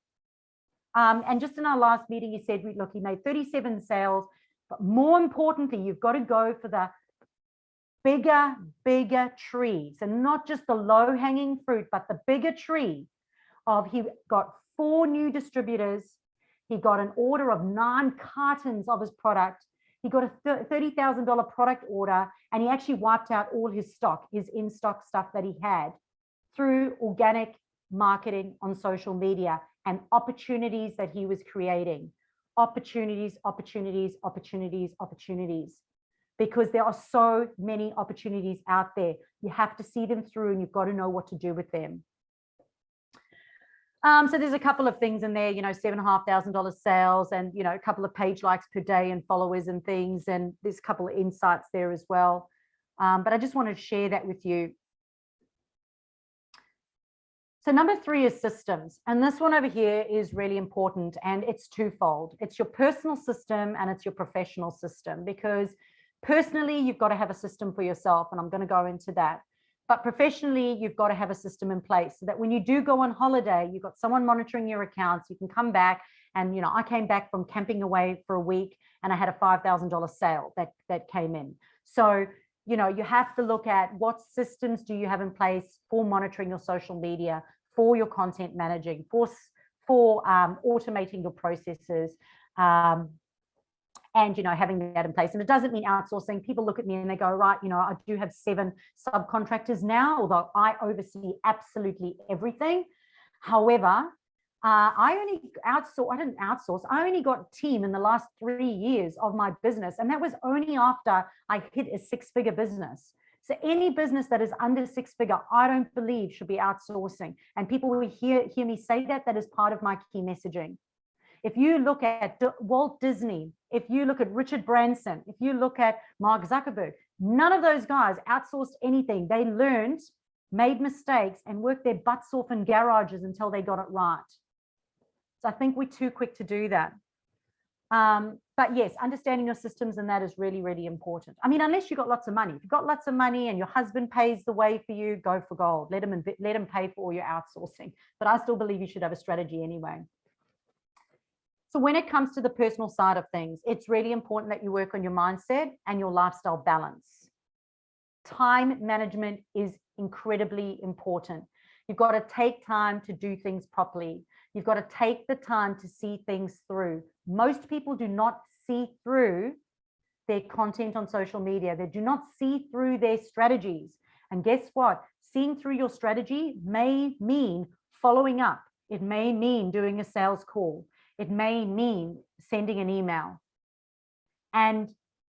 And just in our last meeting, he said, look, he made 37 sales, but more importantly, you've got to go for the bigger trees, and not just the low-hanging fruit, but the bigger tree of, he got 4 new distributors. He got an order of 9 cartons of his product. He got a $30,000 product order, and he actually wiped out all his stock, his in-stock stuff that he had, through organic marketing on social media and opportunities that he was creating. Opportunities, opportunities, opportunities, opportunities. Because there are so many opportunities out there. You have to see them through, and you've got to know what to do with them. So there's a couple of things in there, $7,500 sales, and, a couple of page likes per day and followers and things. And there's a couple of insights there as well. But I just wanted to share that with you. So number 3 is systems. And this one over here is really important, and it's twofold. It's your personal system and it's your professional system, because personally, you've got to have a system for yourself, and I'm going to go into that. But professionally, you've got to have a system in place so that when you do go on holiday, you've got someone monitoring your accounts. You can come back, and, I came back from camping away for a week, and I had a $5,000 sale that came in. So, you have to look at what systems do you have in place for monitoring your social media, for your content managing, for automating your processes, and, having that in place. And it doesn't mean outsourcing. People look at me and they go, right, I do have 7 subcontractors now, although I oversee absolutely everything. However, I didn't outsource. I only got a team in the last 3 years of my business. And that was only after I hit a 6-figure business. So any business that is under 6-figure, I don't believe should be outsourcing. And people will hear me say that is part of my key messaging. If you look at Walt Disney, if you look at Richard Branson, if you look at Mark Zuckerberg, none of those guys outsourced anything. They learned, made mistakes, and worked their butts off in garages until they got it right. So I think we're too quick to do that. But yes, understanding your systems and that is really, really important. I mean, unless you've got lots of money. If you've got lots of money and your husband pays the way for you, go for gold. Let him pay for all your outsourcing. But I still believe you should have a strategy anyway. So when it comes to the personal side of things, it's really important that you work on your mindset and your lifestyle balance. Time management is incredibly important. You've got to take time to do things properly. You've got to take the time to see things through. Most people do not see through their content on social media. They do not see through their strategies. And guess what? Seeing through your strategy may mean following up. It may mean doing a sales call. It may mean sending an email. And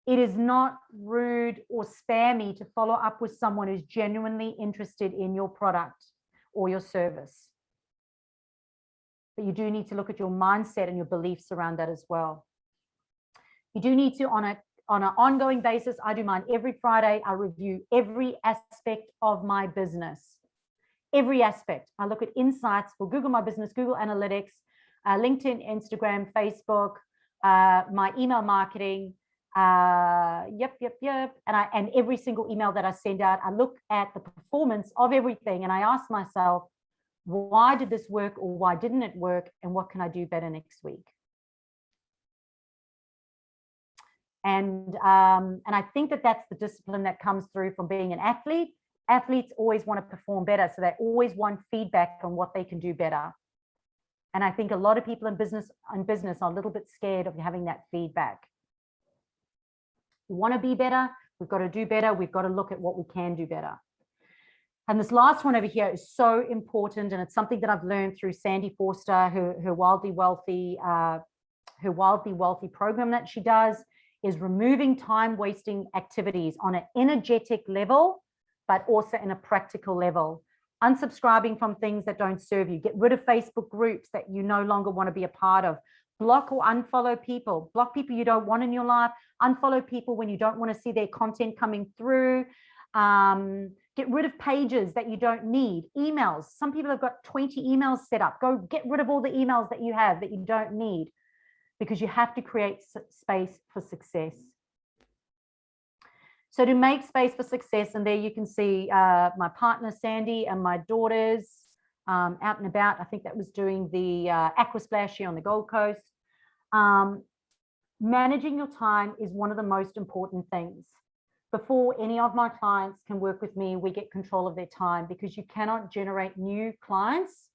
it is not rude or spammy to follow up with someone who's genuinely interested in your product or your service. But you do need to look at your mindset and your beliefs around that as well. You do need to, on an ongoing basis, I do mine every Friday. I review every aspect of my business. Every aspect. I look at insights for Google My Business, Google Analytics, LinkedIn, Instagram, Facebook, my email marketing, and every single email that I send out, I look at the performance of everything, and I ask myself, why did this work or why didn't it work, and what can I do better next week? And I think that that's the discipline that comes through from being an athlete. Athletes always want to perform better, so they always want feedback on what they can do better. And I think a lot of people in business are a little bit scared of having that feedback. want to be better, we've got to do better, we've got to look at what we can do better. And this last one over here is so important, and it's something that I've learned through Sandy Forster, her Wildly Wealthy program that she does, is removing time-wasting activities on an energetic level, but also in a practical level. Unsubscribing from things that don't serve you. Get rid of Facebook groups that you no longer want to be a part of. Block or unfollow people. Block people you don't want in your life. Unfollow people when you don't want to see their content coming through. Get rid of pages that you don't need. Emails. Some people have got 20 emails set up. Go get rid of all the emails that you have that you don't need, because you have to create space for success. So to make space for success, and there you can see my partner Sandy and my daughters out and about. I think that was doing the aqua splash here on the Gold Coast. Managing your time is one of the most important things. Before any of my clients can work with me, we get control of their time, because you cannot generate new clients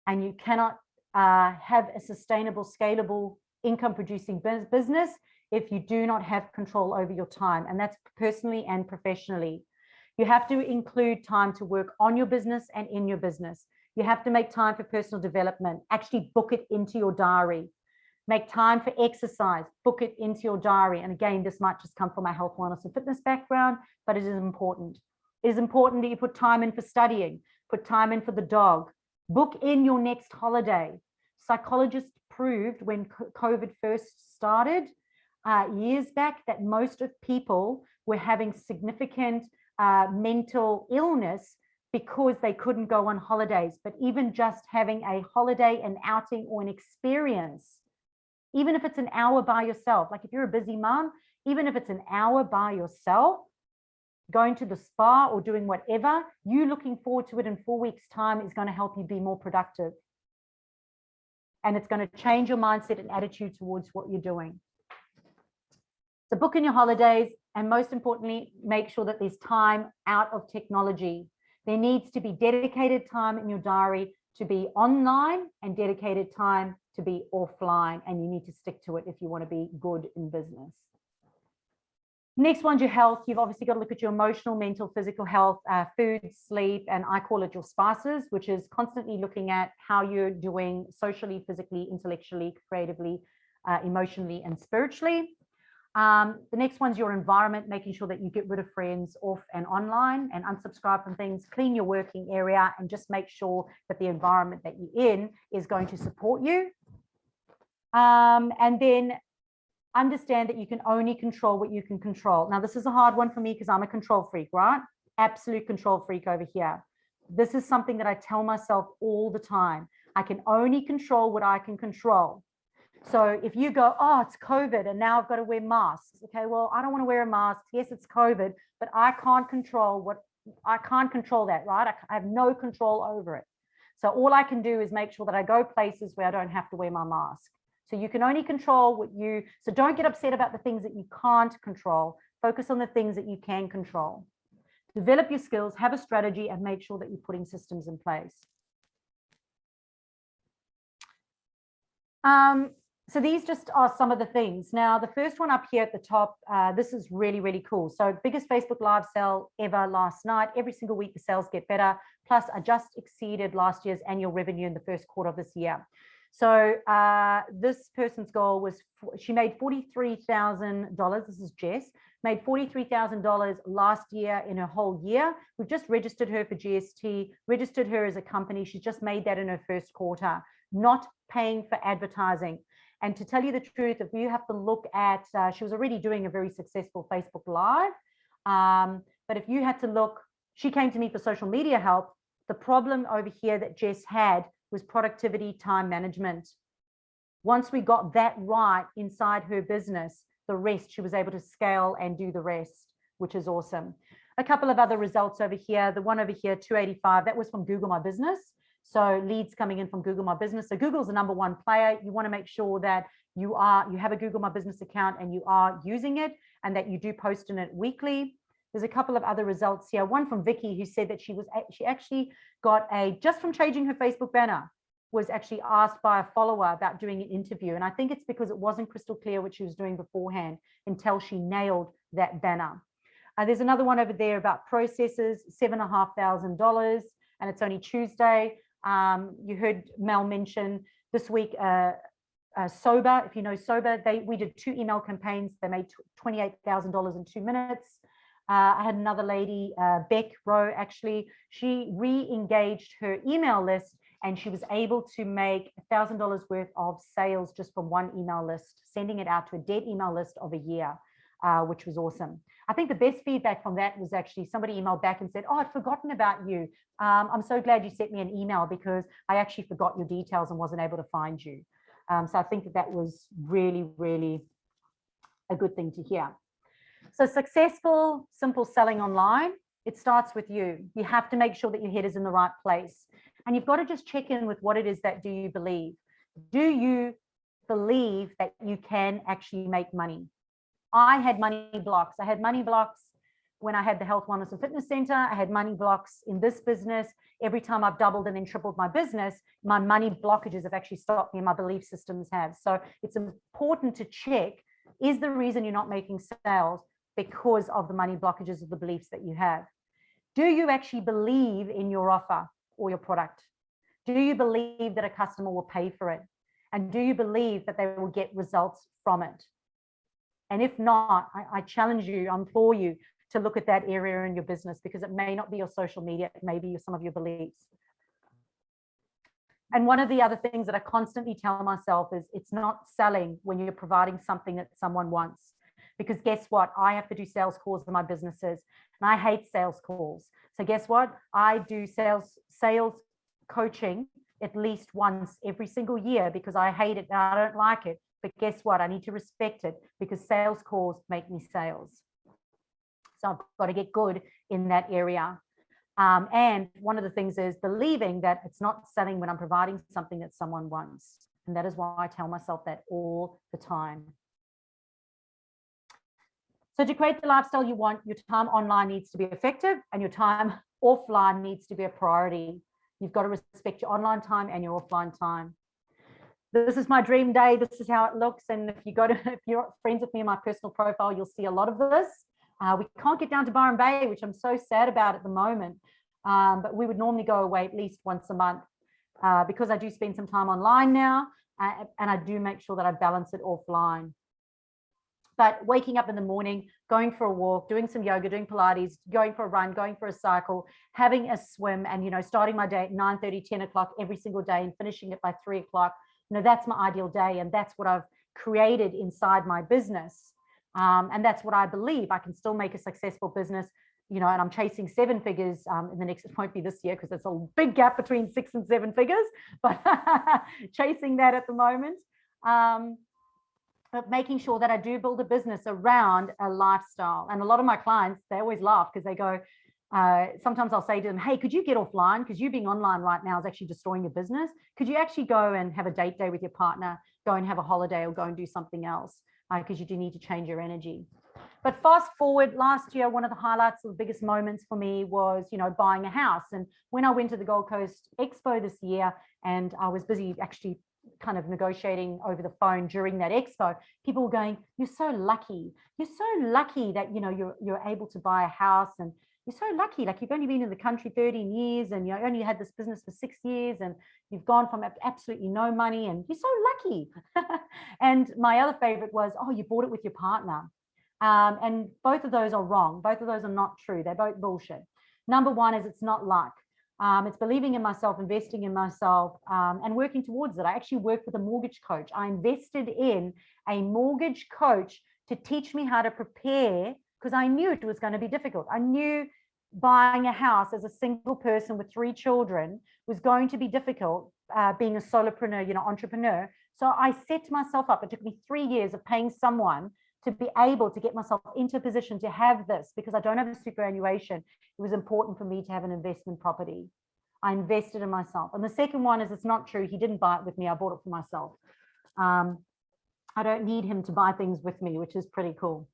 and you cannot have a sustainable, scalable, income producing business if you do not have control over your time, and that's personally and professionally. You have to include time to work on your business and in your business. You have to make time for personal development, actually book it into your diary. Make time for exercise, book it into your diary. And again, this might just come from my health, wellness, and fitness background, but it is important. It is important that you put time in for studying, put time in for the dog, book in your next holiday. Psychologists proved when COVID first started years back that most of people were having significant mental illness because they couldn't go on holidays. But even just having a holiday, an outing, or an experience, even if it's an hour by yourself, like if you're a busy mom, even if it's an hour by yourself, going to the spa or doing whatever, you looking forward to it in 4 weeks' time is going to help you be more productive. And it's going to change your mindset and attitude towards what you're doing. So book in your holidays, and most importantly, make sure that there's time out of technology. There needs to be dedicated time in your diary to be online and dedicated time to be offline, and you need to stick to it if you want to be good in business. Next one's your health. You've obviously got to look at your emotional, mental, physical health, food, sleep, and I call it your spices, which is constantly looking at how you're doing socially, physically, intellectually, creatively, emotionally, and spiritually. The next one's your environment, making sure that you get rid of friends off and online and unsubscribe from things, clean your working area, and just make sure that the environment that you're in is going to support you. And then understand that you can only control what you can control. Now, this is a hard one for me because I'm a control freak, right? Absolute control freak over here. This is something that I tell myself all the time. I can only control what I can control. So if you go, oh, it's COVID and now I've got to wear masks. Okay, well, I don't want to wear a mask. Yes, it's COVID, but I can't control that, right? I have no control over it. So all I can do is make sure that I go places where I don't have to wear my mask. So you can only control so don't get upset about the things that you can't control. Focus on the things that you can control. Develop your skills, have a strategy, and make sure that you're putting systems in place. So these just are some of the things. Now, the first one up here at the top, this is really, really cool. So biggest Facebook Live sale ever last night. Every single week, the sales get better. Plus, I just exceeded last year's annual revenue in the first quarter of this year. So this person's goal was, she made $43,000. This is Jess, made $43,000 last year in her whole year. We've just registered her for GST, registered her as a company. She's just made that in her first quarter, not paying for advertising. And to tell you the truth, if you have to look at, she was already doing a very successful Facebook Live. But if you had to look, she came to me for social media help. The problem over here that Jess had was productivity, time management. Once we got that right inside her business, the rest, she was able to scale and do the rest, which is awesome. A couple of other results over here. The one over here, 285, that was from Google My Business. So leads coming in from Google My Business. So Google's the #1 player. You want to make sure that you have a Google My Business account and you are using it, and that you do post in it weekly. There's a couple of other results here. One from Vicky, who said that she actually got just from changing her Facebook banner, was actually asked by a follower about doing an interview. And I think it's because it wasn't crystal clear what she was doing beforehand until she nailed that banner. There's another one over there about processes, $7,500, and it's only Tuesday. You heard Mel mention this week, Sober. If you know Sober, we did 2 email campaigns. They made $28,000 in 2 minutes. I had another lady, Beck Rowe, actually, she re-engaged her email list and she was able to make $1,000 worth of sales just from 1 email list, sending it out to a dead email list of a year, which was awesome. I think the best feedback from that was actually somebody emailed back and said, oh, I'd forgotten about you. I'm so glad you sent me an email because I actually forgot your details and wasn't able to find you. So I think that was really, really a good thing to hear. So successful, simple selling online, it starts with you. You have to make sure that your head is in the right place. And you've got to just check in with what it is that do you believe? Do you believe that you can actually make money? I had money blocks. I had money blocks when I had the Health, Wellness and Fitness Center. I had money blocks in this business. Every time I've doubled and then tripled my business, my money blockages have actually stopped me and my belief systems have. So it's important to check, is the reason you're not making sales because of the money blockages of the beliefs that you have? Do you actually believe in your offer or your product? Do you believe that a customer will pay for it? And do you believe that they will get results from it? And if not, I challenge you, I implore you to look at that area in your business because it may not be your social media, it may be some of your beliefs. And one of the other things that I constantly tell myself is it's not selling when you're providing something that someone wants. Because guess what? I have to do sales calls in my businesses and I hate sales calls. So guess what? I do sales coaching at least once every single year because I hate it and I don't like it. But guess what? I need to respect it because sales calls make me sales. So I've got to get good in that area. And one of the things is believing that it's not selling when I'm providing something that someone wants. And that is why I tell myself that all the time. So to create the lifestyle you want, your time online needs to be effective and your time offline needs to be a priority. You've got to respect your online time and your offline time. This is my dream day. This is how it looks. And if you're friends with me in my personal profile, you'll see a lot of this. We can't get down to Byron Bay, which I'm so sad about at the moment. But we would normally go away at least once a month because I do spend some time online now and I do make sure that I balance it offline. But waking up in the morning, going for a walk, doing some yoga, doing Pilates, going for a run, going for a cycle, having a swim and, starting my day at 9:30, 10 o'clock every single day and finishing it by 3 o'clock. That's my ideal day. And that's what I've created inside my business. And that's what I believe. I can still make a successful business, and I'm chasing 7 figures in the next, it won't be this year because there's a big gap between 6 and 7 figures, but chasing that at the moment. But making sure that I do build a business around a lifestyle. And a lot of my clients, they always laugh because they go, sometimes I'll say to them, hey, could you get offline? Because you being online right now is actually destroying your business. Could you actually go and have a date day with your partner, go and have a holiday or go and do something else? Because you do need to change your energy. But fast forward, last year, one of the highlights of the biggest moments for me was, buying a house. And when I went to the Gold Coast Expo this year, and I was busy actually kind of negotiating over the phone during that expo, people were going, you're so lucky. You're so lucky that, you're able to buy a house, and you're so lucky. Like, you've only been in the country 13 years and you only had this business for 6 years and you've gone from absolutely no money and you're so lucky. And my other favorite was, oh, you bought it with your partner. And both of those are wrong. Both of those are not true. They're both bullshit. Number one is it's not luck. It's believing in myself, investing in myself, and working towards it. I actually worked with a mortgage coach. I invested in a mortgage coach to teach me how to prepare because I knew it was going to be difficult. I knew buying a house as a single person with 3 children was going to be difficult, being a solopreneur, entrepreneur. So I set myself up. It took me 3 years of paying someone to be able to get myself into a position to have this because I don't have a superannuation. It was important for me to have an investment property. I invested in myself. And the second one is it's not true. He didn't buy it with me. I bought it for myself. I don't need him to buy things with me, which is pretty cool.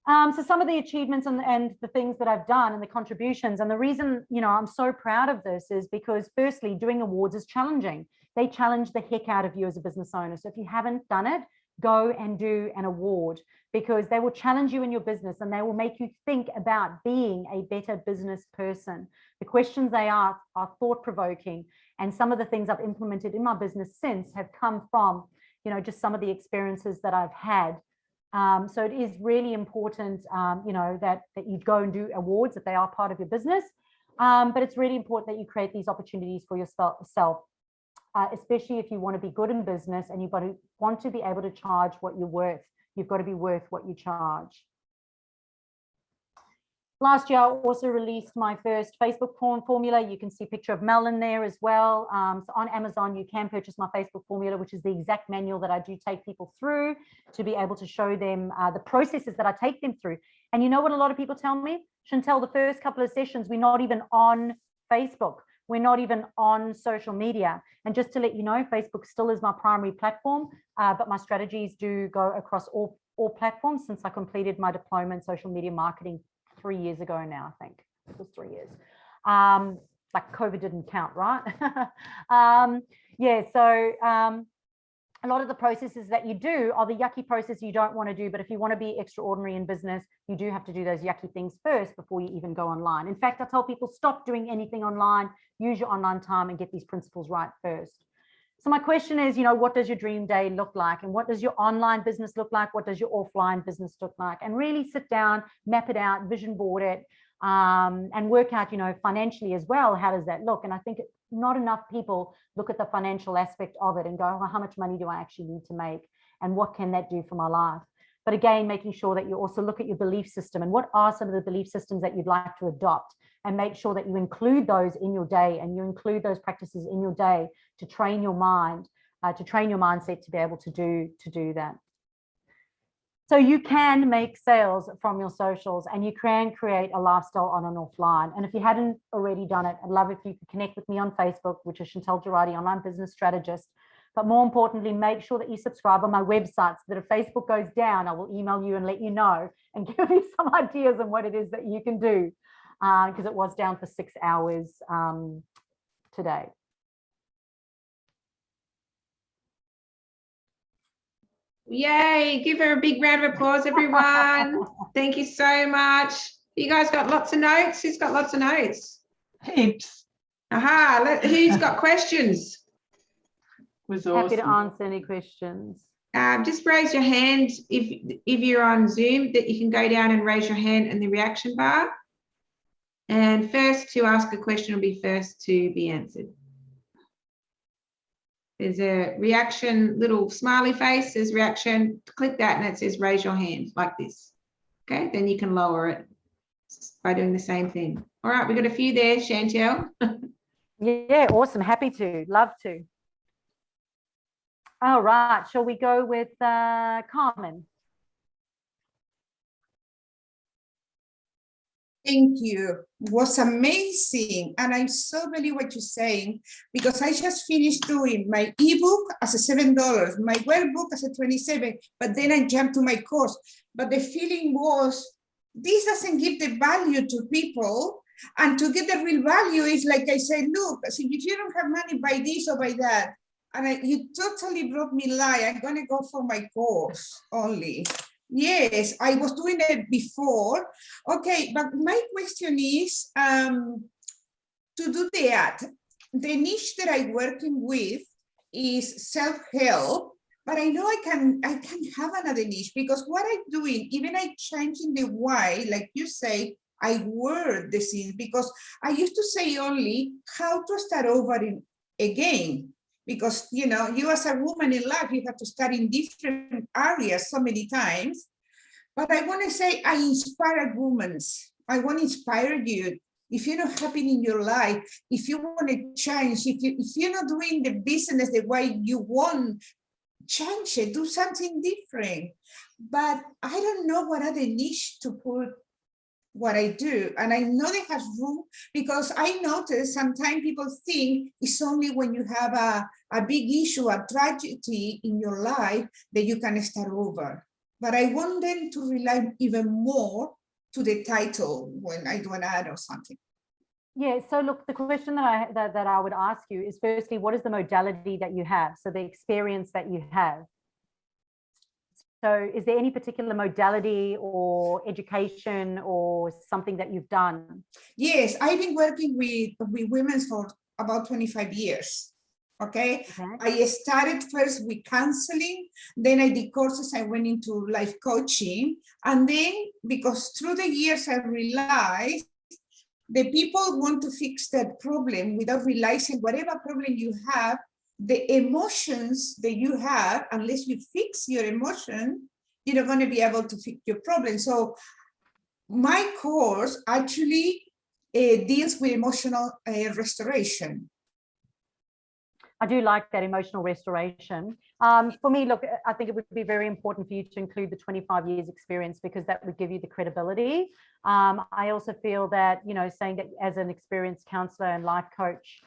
So some of the achievements and the things that I've done and the contributions, and the reason, I'm so proud of this is because firstly, doing awards is challenging. They challenge the heck out of you as a business owner. So if you haven't done it, go and do an award, because they will challenge you in your business and they will make you think about being a better business person. The questions they ask are thought-provoking, and some of the things I've implemented in my business since have come from, just some of the experiences that I've had. So it is really important, that you go and do awards, that they are part of your business. But it's really important that you create these opportunities for yourself, especially if you want to be good in business and you want to be able to charge what you're worth. You've got to be worth what you charge. Last year, I also released my first Facebook formula. You can see a picture of Mel in there as well. So on Amazon, you can purchase my Facebook formula, which is the exact manual that I do take people through to be able to show them the processes that I take them through. And you know what a lot of people tell me? Chantal, the first couple of sessions, we're not even on Facebook. We're not even on social media. And just to let you know, Facebook still is my primary platform, but my strategies do go across all platforms since I completed my diploma in social media marketing 3 years ago now, I think. It was 3 years. Like COVID didn't count, right? A lot of the processes that you do are the yucky process you don't want to do, but if you want to be extraordinary in business, you do have to do those yucky things first before you even go online. In fact, I tell people, stop doing anything online, use your online time and get these principles right first. So my question is, what does your dream day look like? And what does your online business look like? What does your offline business look like? And really sit down, map it out, vision board it, and work out, financially as well, how does that look? And I think not enough people look at the financial aspect of it and go, well, how much money do I actually need to make? And what can that do for my life? But again, making sure that you also look at your belief system and what are some of the belief systems that you'd like to adopt, and make sure that you include those in your day and you include those practices in your day to train your mind, to train your mindset to be able to do that. So you can make sales from your socials and you can create a lifestyle on and offline. And if you hadn't already done it, I'd love if you could connect with me on Facebook, which is Chantal Gerardy, Online Business Strategist. But more importantly, make sure that you subscribe on my website so that if Facebook goes down, I will email you and let you know and give you some ideas on what it is that you can do, because it was down for 6 hours today. Yay, give her a big round of applause, everyone. Thank you so much. You guys got lots of notes? Who's got lots of notes? Heaps. Aha, who's got questions? Was awesome. Happy to answer any questions. Just raise your hand if you're on Zoom, that you can go down and raise your hand in the reaction bar. And first to ask a question will be first to be answered. There's a reaction, little smiley face, says reaction. Click that and it says raise your hand like this. Okay, then you can lower it by doing the same thing. All right, we've got a few there, Chantal. Yeah, awesome. Happy to. Love to. All right, shall we go with Carmen? Thank you. It was amazing. And I so believe what you're saying, because I just finished doing my ebook as a $7, my workbook as a $27, but then I jumped to my course. But the feeling was, this doesn't give the value to people. And to get the real value is like I said, look, if you don't have money, buy this or buy that. And you totally brought me lie. I'm going to go for my course only. Yes, I was doing it before. Okay, but my question is to do that. The niche that I'm working with is self-help, but I know I can have another niche, because what I'm doing, even I changing the why, like you say, I word the things, because I used to say only how to start over again. Because, you as a woman in life, you have to start in different areas so many times. But I want to say, I inspire women. I want to inspire you. If you're not happy in your life, if you want to change, if you're not doing the business the way you want, change it, do something different. But I don't know what other niche to put what I do. And I know they have room, because I notice sometimes people think it's only when you have a big issue, a tragedy in your life, that you can start over. but I want them to rely even more to the title when I do an ad or something. Yeah, so look, the question that I would ask you is, firstly, what is the modality that you have? So the experience that you have. So is there any particular modality or education or something that you've done? Yes, I've been working with women for about 25 years. Okay. I started first with counseling, then I did courses, I went into life coaching. And then because through the years I realized the people want to fix that problem without realizing whatever problem you have, the emotions that you have, unless you fix your emotion, you're not going to be able to fix your problem. So my course actually deals with emotional restoration. I do like that, emotional restoration. For me, look, I think it would be very important for you to include the 25 years experience, because that would give you the credibility. I also feel that, you know, saying that as an experienced counselor and life coach,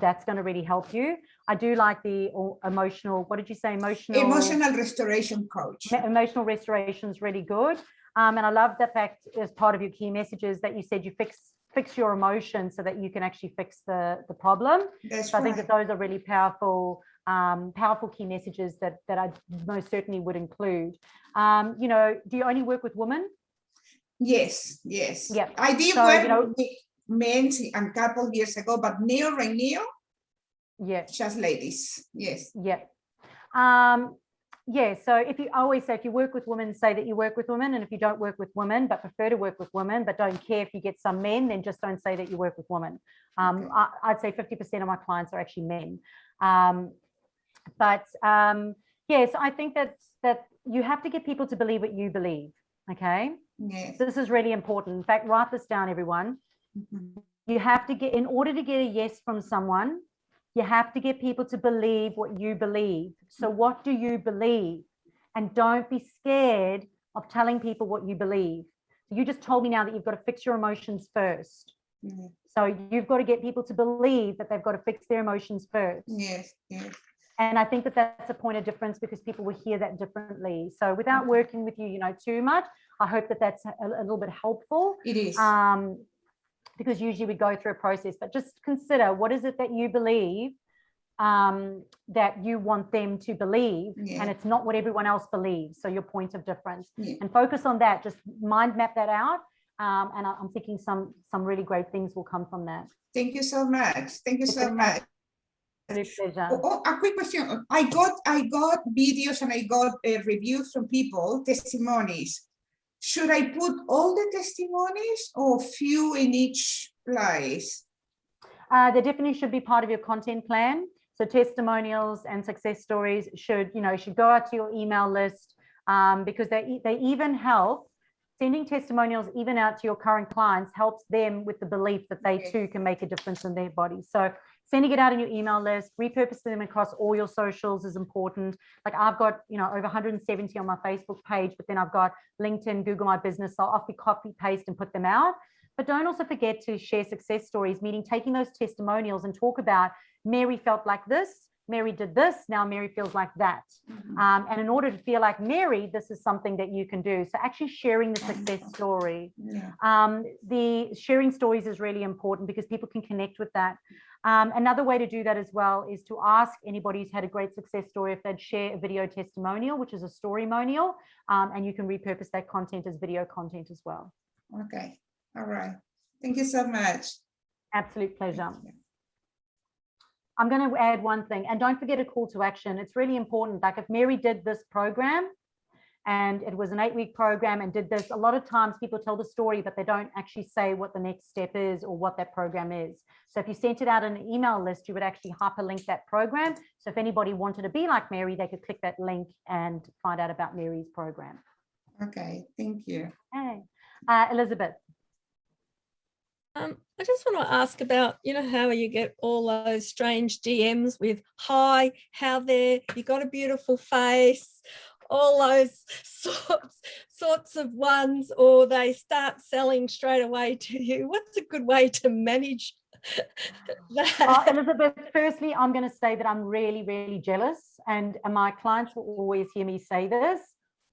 that's going to really help you. I do like the emotional, what did you say? Emotional restoration coach. Emotional restoration is really good. And I love the fact, as part of your key messages, that you said you fix your emotions so that you can actually fix the problem. That's so right. I think that those are really powerful key messages that I most certainly would include. You know, do you only work with women? Yes, yes. Yeah. I did So, work you know, with men a couple of years ago, but right now, yeah, just ladies. Yes. yeah. Yeah, so I always say, if you work with women, say that you work with women, and if you don't work with women but prefer to work with women but don't care if you get some men, then just don't say that you work with women. Okay. I'd say 50% of my clients are actually men. Yes, I think that you have to get people to believe what you believe. Okay. Yes. This is really important. In fact, write this down, everyone. Mhm. You have to get, in order to get a yes from someone, you have to get people to believe what you believe. So what do you believe? And don't be scared of telling people what you believe. So you just told me now that you've got to fix your emotions first. Mhm. So you've got to get people to believe that they've got to fix their emotions first. Yes, yes. And I think that that's a point of difference, because people will hear that differently. So without working with you, you know, too much, I hope that that's a little bit helpful. It is. Because usually we go through a process, but just consider, what is it that you believe that you want them to believe, and it's not what everyone else believes. So your point of difference, and focus on that. Just mind map that out, and I'm thinking some really great things will come from that. Thank you so much. Thank you so much. Pleasure. Oh, a quick question. I got videos and I got reviews from people, testimonies. Should I put all the testimonies or few in each place? They definitely should be part of your content plan. So testimonials and success stories should go out to your email list, because they even help. Sending testimonials even out to your current clients helps them with the belief that they too can make a difference in their body. So sending it out in your email list, repurposing them across all your socials is important. Like I've got, over 170 on my Facebook page, but then I've got LinkedIn, Google My Business. So I'll often copy, paste and put them out. But don't also forget to share success stories, meaning taking those testimonials and talk about, Mary felt like this, Mary did this, now Mary feels like that. And in order to feel like Mary, this is something that you can do. So actually sharing the success story. The sharing stories is really important because people can connect with that. Another way to do that as well is to ask anybody who's had a great success story if they'd share a video testimonial, which is a storymonial, and you can repurpose that content as video content as well. Okay. All right. Thank you so much. Absolute pleasure. I'm going to add one thing, and don't forget a call to action. It's really important. Like if Mary did this program and it was an 8-week program and did this, a lot of times people tell the story, but they don't actually say what the next step is or what that program is. So if you sent it out in an email list, you would actually hyperlink that program. So if anybody wanted to be like Mary, they could click that link and find out about Mary's program. Okay, thank you. Okay. Elizabeth. I just want to ask about, how you get all those strange DMs with, hi, how there, you got a beautiful face, all those sorts of ones, or they start selling straight away to you. What's a good way to manage that? Elizabeth, firstly, I'm going to say that I'm really, really jealous, and my clients will always hear me say this.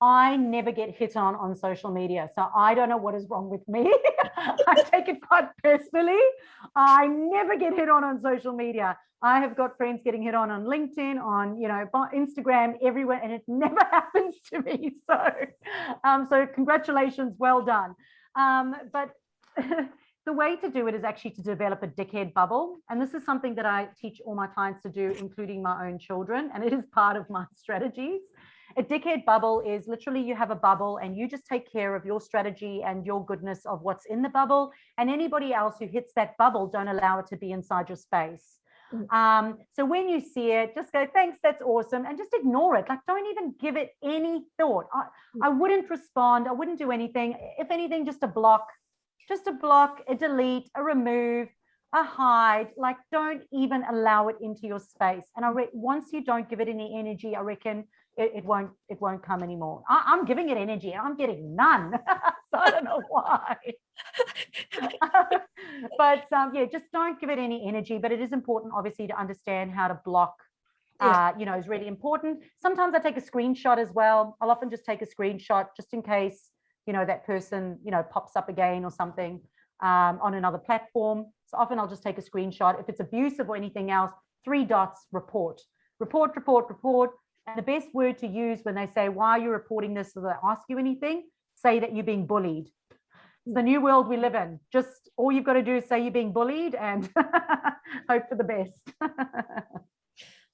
I never get hit on social media. So I don't know what is wrong with me. I take it quite personally. I never get hit on social media. I have got friends getting hit on LinkedIn, on, you know, Instagram, everywhere, and it never happens to me. So congratulations, well done. But the way to do it is actually to develop a dickhead bubble. And this is something that I teach all my clients to do, including my own children. And it is part of my strategies. A dickhead bubble is literally you have a bubble and you just take care of your strategy and your goodness of what's in the bubble. And anybody else who hits that bubble, don't allow it to be inside your space. So when you see it, just go, thanks, that's awesome. And just ignore it. Like, don't even give it any thought. I wouldn't respond. I wouldn't do anything. If anything, just a block, a delete, a remove, a hide. Like, don't even allow it into your space. And once you don't give it any energy, I reckon it won't come anymore. I'm giving it energy. I'm getting none. So I don't know why. But yeah, just don't give it any energy. But it is important, obviously, to understand how to block. You know, is really important. Sometimes I take a screenshot as well. I'll often just take a screenshot just in case, you know, that person, you know, pops up again or something on another platform. So often I'll just take a screenshot. If it's abusive or anything else, 3 dots, report. And the best word to use when they say, why are you reporting this? So they ask you anything, say that you're being bullied. It's the new world we live in. Just all you've got to do is say you're being bullied and hope for the best.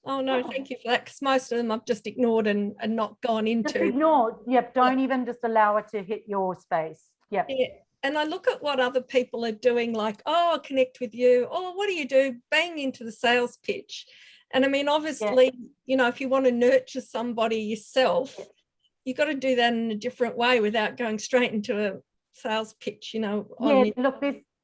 Oh, no, thank you for that, because most of them I've just ignored and not gone into. Just ignore. Yep. Don't even just allow it to hit your space. Yep. Yeah. And I look at what other people are doing, like, oh, I'll connect with you. Oh, what do you do? Bang into the sales pitch. And I mean, obviously, you know, if you want to nurture somebody yourself, you've got to do that in a different way without going straight into a sales pitch, you know. Look,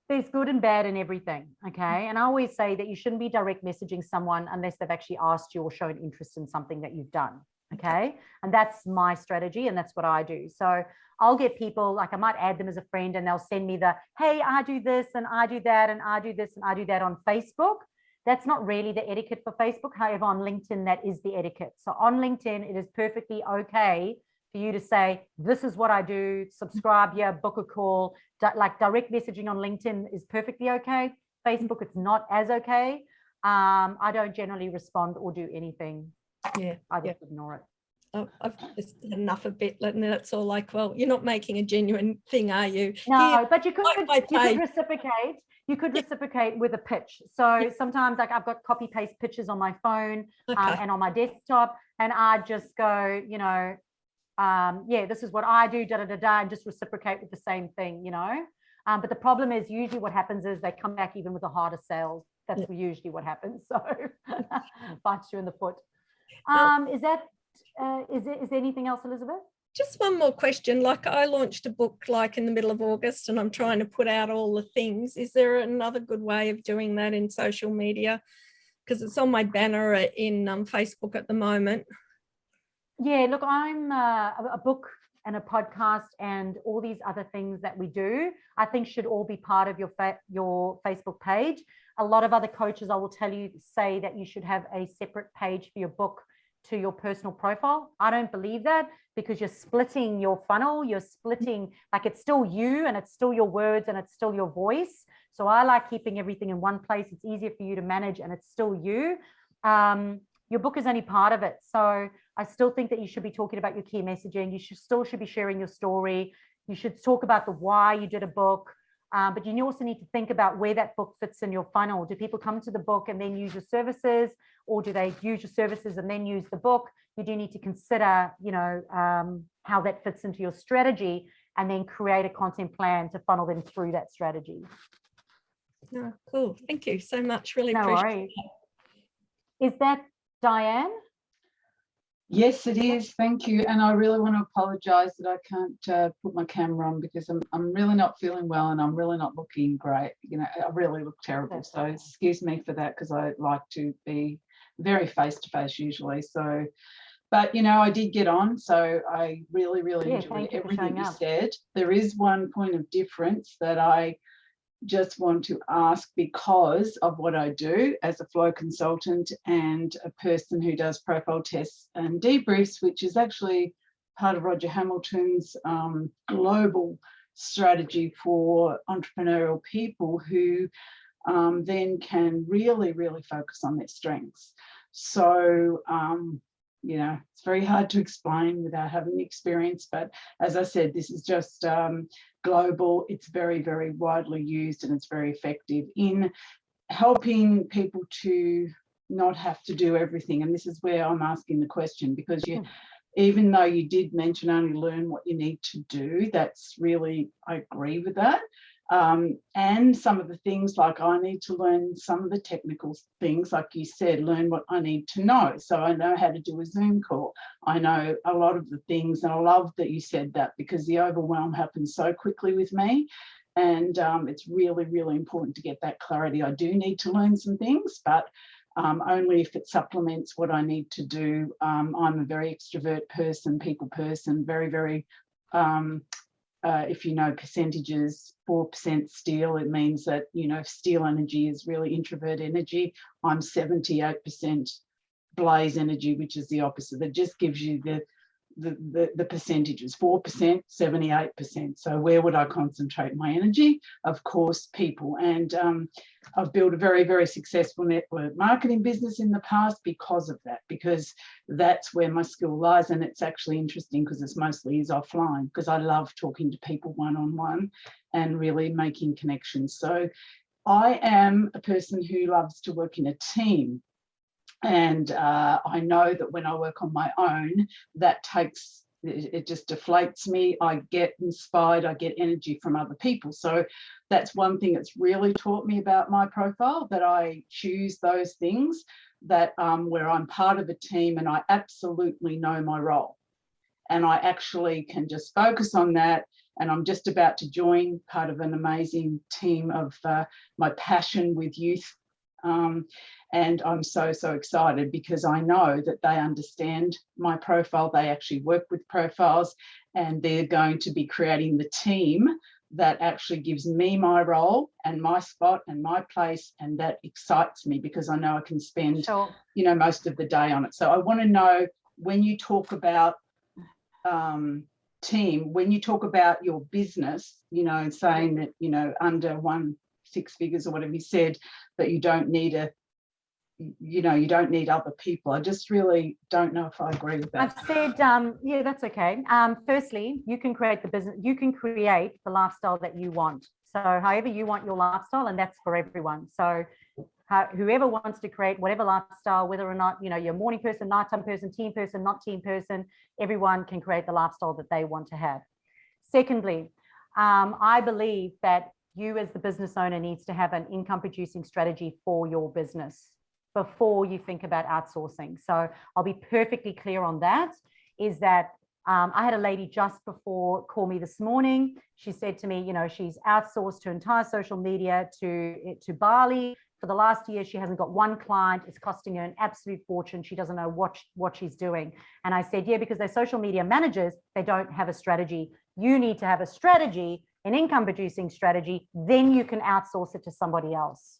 there's good and bad in everything, okay? And I always say that you shouldn't be direct messaging someone unless they've actually asked you or shown interest in something that you've done, okay? And that's my strategy and that's what I do. So I'll get people, like I might add them as a friend and they'll send me the, hey, I do this and I do that and I do this and I do that on Facebook. That's not really the etiquette for Facebook. However, on LinkedIn, that is the etiquette. So on LinkedIn, it is perfectly okay for you to say, this is what I do, subscribe here, book a call. Like direct messaging on LinkedIn is perfectly okay. Facebook, it's not as okay. I don't generally respond or do anything. I just ignore it. I've just had enough of it, and that's all like, well, you're not making a genuine thing, are you? No, but you could reciprocate. You could reciprocate with a pitch. So sometimes, like, I've got copy paste pictures on my phone and on my desktop, and I just go, you know, this is what I do, and just reciprocate with the same thing, you know. But the problem is usually what happens is they come back even with a harder sales. That's usually what happens. So bites you in the foot. Is there anything else, Elizabeth? Just one more question. Like, I launched a book like in the middle of August and I'm trying to put out all the things. Is there another good way of doing that in social media? Because it's on my banner in Facebook at the moment. Yeah, look, I'm a book and a podcast and all these other things that we do, I think should all be part of your Facebook page. A lot of other coaches, I will tell you, say that you should have a separate page for your book to your personal profile. I don't believe that, because you're splitting your funnel, you're splitting, like, it's still you and it's still your words and it's still your voice. So I like keeping everything in one place. It's easier for you to manage and it's still you. Your book is only part of it. So I still think that you should be talking about your key messaging. You should be sharing your story. You should talk about the why you did a book. But you also need to think about where that book fits in your funnel. Do people come to the book and then use your services, or do they use your services and then use the book? You do need to consider, you know, how that fits into your strategy, and then create a content plan to funnel them through that strategy. Oh, cool. Thank you so much. Really No appreciate worries. Is that Diane? Yes, it is. Thank you. And I really want to apologise that I can't put my camera on, because I'm really not feeling well and I'm really not looking great. You know, I really look terrible. So excuse me for that, because I like to be very face-to-face usually. So, but, you know, I did get on. So I really enjoyed everything you said. There is one point of difference that I just want to ask, because of what I do as a flow consultant and a person who does profile tests and debriefs, which is actually part of Roger Hamilton's global strategy for entrepreneurial people who then can really, really focus on their strengths. So, you know, it's very hard to explain without having the experience, but as I said, this is just global. It's very, very widely used, and it's very effective in helping people to not have to do everything. And this is where I'm asking the question, because you, even though you did mention only learn what you need to do, that's really, I agree with that. And some of the things, like I need to learn some of the technical things, like you said, learn what I need to know. So I know how to do a Zoom call. I know a lot of the things, and I love that you said that, because the overwhelm happens so quickly with me. And it's really, really important to get that clarity. I do need to learn some things, but only if it supplements what I need to do. I'm a very extrovert person, people person, very, very, if you know percentages, 4% steel, it means that, you know, steel energy is really introvert energy. I'm 78% blaze energy, which is the opposite. That just gives you the percentages, 4%, 78%. So where would I concentrate my energy? Of course, people. And I've built a very, very successful network marketing business in the past because of that, because that's where my skill lies. And it's actually interesting because it's mostly is offline, because I love talking to people one-on-one and really making connections. So I am a person who loves to work in a team. And I know that when I work on my own, that takes, it just deflates me. I get inspired, I get energy from other people. So that's one thing that's really taught me about my profile, that I choose those things that where I'm part of a team and I absolutely know my role. And I actually can just focus on that. And I'm just about to join part of an amazing team of my passion with youth. And I'm so, so excited, because I know that they understand my profile. They actually work with profiles, and they're going to be creating the team that actually gives me my role and my spot and my place. And that excites me, because I know I can spend, you know, most of the day on it. So I want to know, when you talk about team, when you talk about your business, you know, saying that, you know, under 6 figures or whatever you said, that you don't need you know, you don't need other people. I just really don't know if I agree with that. I've said, yeah, that's okay. Firstly, you can create the business, you can create the lifestyle that you want. So however you want your lifestyle, and that's for everyone. So whoever wants to create whatever lifestyle, whether or not, you know, you're a morning person, nighttime person, team person, not team person, everyone can create the lifestyle that they want to have. Secondly, I believe that you as the business owner needs to have an income producing strategy for your business before you think about outsourcing. So I'll be perfectly clear on that, is that I had a lady just before call me this morning. She said to me, you know, she's outsourced her entire social media to Bali. For the last year, she hasn't got one client. It's costing her an absolute fortune. She doesn't know what she's doing. And I said, yeah, because they're social media managers, they don't have a strategy. You need to have a strategy, an income producing strategy, then you can outsource it to somebody else.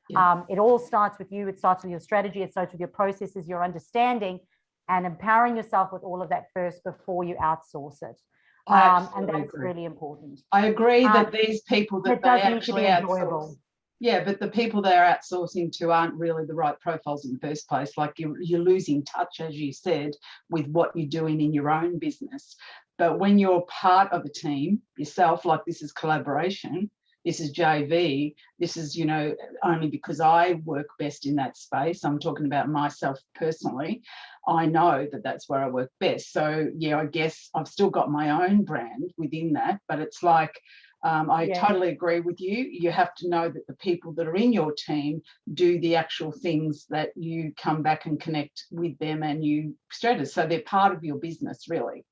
Yeah. It all starts with you. It starts with your strategy. It starts with your processes, your understanding, and empowering yourself with all of that first before you outsource it. And that's really important. I agree that these people that they actually outsource, yeah, but the people they're outsourcing to aren't really the right profiles in the first place. Like you're losing touch, as you said, with what you're doing in your own business. But when you're part of a team yourself, like this is collaboration, this is JV, this is, you know, only because I work best in that space. I'm talking about myself personally. I know that that's where I work best. So, yeah, I guess I've still got my own brand within that, but it's like, I totally agree with you. You have to know that the people that are in your team do the actual things that you come back and connect with them and you strategize. So they're part of your business, really,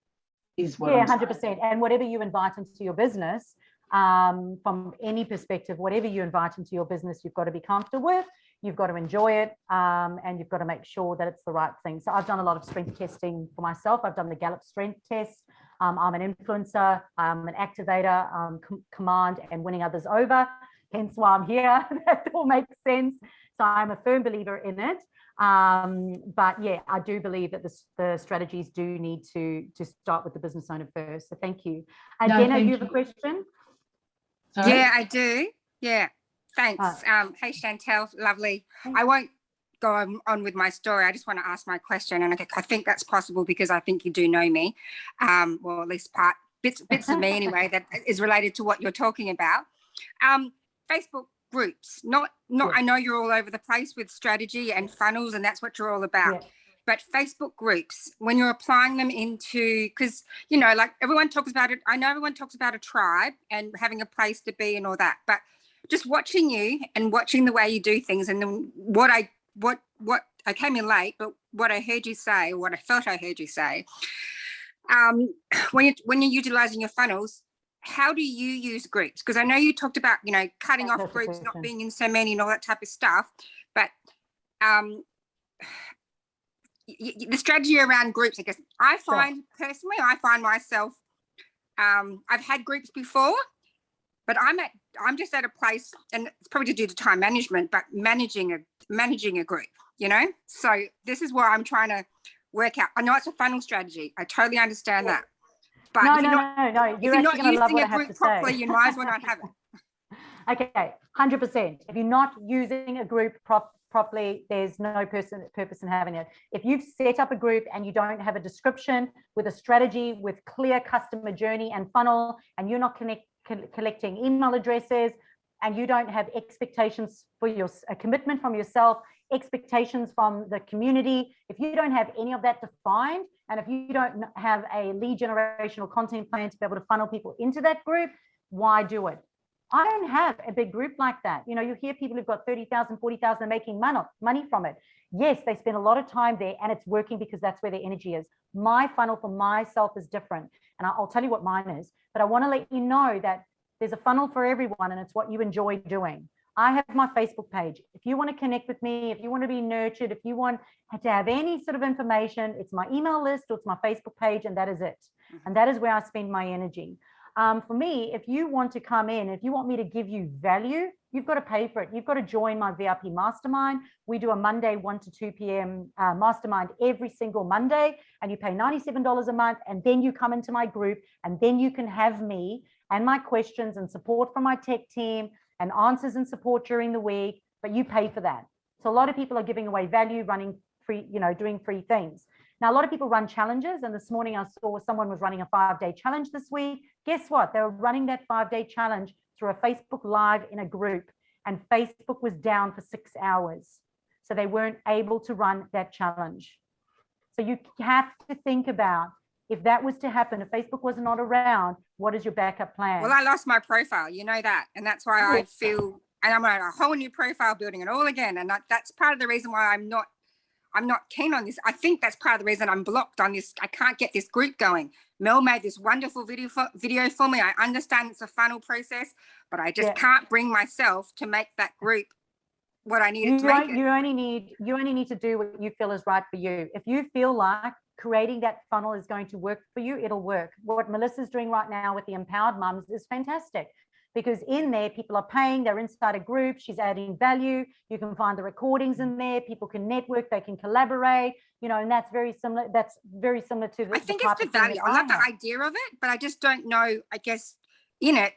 is what I'm 100%. saying. And whatever you invite into your business, from any perspective, whatever you invite into your business, you've got to be comfortable with, you've got to enjoy it, and you've got to make sure that it's the right thing. So I've done a lot of strength testing for myself. I've done the Gallup strength test. I'm an influencer, I'm an activator, command and winning others over. hence why I'm here. That all makes sense. So I'm a firm believer in it. But yeah, I do believe that the strategies do need to start with the business owner first. So thank you. And No, Dana, thank you have a you. question? Sorry? Yeah, I do. Yeah, thanks. Hey, Chantal, lovely. I won't go on with my story. I just want to ask my question, and I think that's possible because I think you do know me, well, at least bits of me anyway, that is related to what you're talking about. Facebook groups, not Yeah. I know you're all over the place with strategy and funnels, and that's what you're all about. Yeah. But Facebook groups, when you're applying them into, because, you know, like everyone talks about it. I know everyone talks about a tribe and having a place to be and all that, but just watching you and watching the way you do things, and then what I came in late, but what I heard you say, what I felt I heard you say, when you're utilizing your funnels, how do you use groups? Because I know you talked about, you know, cutting off groups, not being in so many and all that type of stuff, but the strategy around groups, I guess, I find myself, I've had groups before, but I'm just at a place, and it's probably to do to time management, but managing a group, you know? So this is where I'm trying to work out. I know it's a funnel strategy. I totally understand that. But No. if you're not using a group properly, you might as well not have it. Okay, 100%. If you're not using a group properly, there's no purpose in having it. If you've set up a group and you don't have a description with a strategy, with clear customer journey and funnel, and you're not collecting email addresses, and you don't have expectations for a commitment from yourself, expectations from the community, if you don't have any of that defined, and if you don't have a lead generation or content plan to be able to funnel people into that group, why do it? I don't have a big group like that. You know, you hear people who've got 30,000, 40,000 and making money from it. Yes, they spend a lot of time there and it's working because that's where their energy is. My funnel for myself is different. And I'll tell you what mine is, but I want to let you know that there's a funnel for everyone and it's what you enjoy doing. I have my Facebook page. If you want to connect with me, if you want to be nurtured, if you want to have any sort of information, it's my email list or it's my Facebook page, and that is it. And that is where I spend my energy. For me, if you want to come in, if you want me to give you value, you've got to pay for it. You've got to join my VIP mastermind. We do a Monday 1 to 2 p.m. Mastermind every single Monday, and you pay $97 a month, and then you come into my group, and then you can have me and my questions and support from my tech team and answers and support during the week, but you pay for that. So a lot of people are giving away value, running free, you know, doing free things. Now, a lot of people run challenges, and this morning I saw someone was running a 5-day challenge this week. Guess what? They were running that 5-day challenge through a Facebook Live in a group, and Facebook was down for 6 hours. So they weren't able to run that challenge. So you have to think about, if that was to happen, if Facebook was not around, what is your backup plan? Well, I lost my profile, you know that. And that's why I feel, and I'm on a whole new profile, building it all again. And that's part of the reason why I'm not keen on this. I think that's part of the reason I'm blocked on this. I can't get this group going. Mel made this wonderful video for me. I understand it's a funnel process, but I just can't bring myself to make that group what I need it to make it. You only need to do what you feel is right for you. If you feel like creating that funnel is going to work for you, it'll work. What Melissa's doing right now with the Empowered Mums is fantastic, because in there people are paying, they're inside a group, she's adding value, you can find the recordings in there, people can network, they can collaborate, you know, and that's very similar to the I think it's the value. I love the idea of it, but I just don't know, I guess, in it,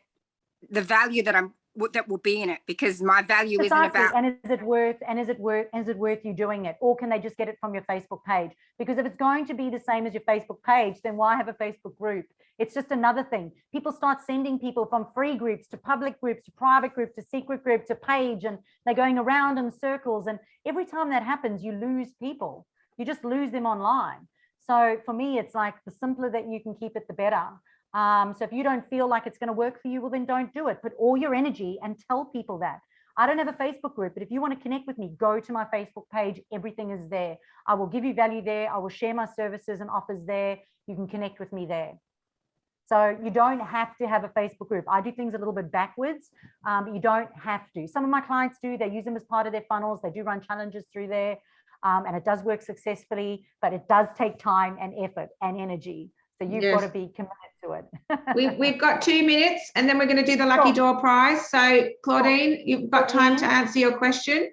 the value that will be in it, because my value isn't about. And is it worth you doing it, or can they just get it from your Facebook page? Because if it's going to be the same as your Facebook page, then why have a Facebook group? It's just another thing. People start sending people from free groups to public groups to private groups to secret group to page, and they're going around in circles. And every time that happens, you lose people. You just lose them online. So for me, it's like the simpler that you can keep it, the better. So if you don't feel like it's going to work for you, well, then don't do it. Put all your energy and tell people that. I don't have a Facebook group, but if you want to connect with me, go to my Facebook page. Everything is there. I will give you value there. I will share my services and offers there. You can connect with me there. So you don't have to have a Facebook group. I do things a little bit backwards, but you don't have to. Some of my clients do. They use them as part of their funnels. They do run challenges through there, and it does work successfully, but it does take time and effort and energy. So you've Yes. got to be committed to it. We've got 2 minutes and then we're going to do the lucky Sure. door prize. So Claudine, you've got time to answer your question.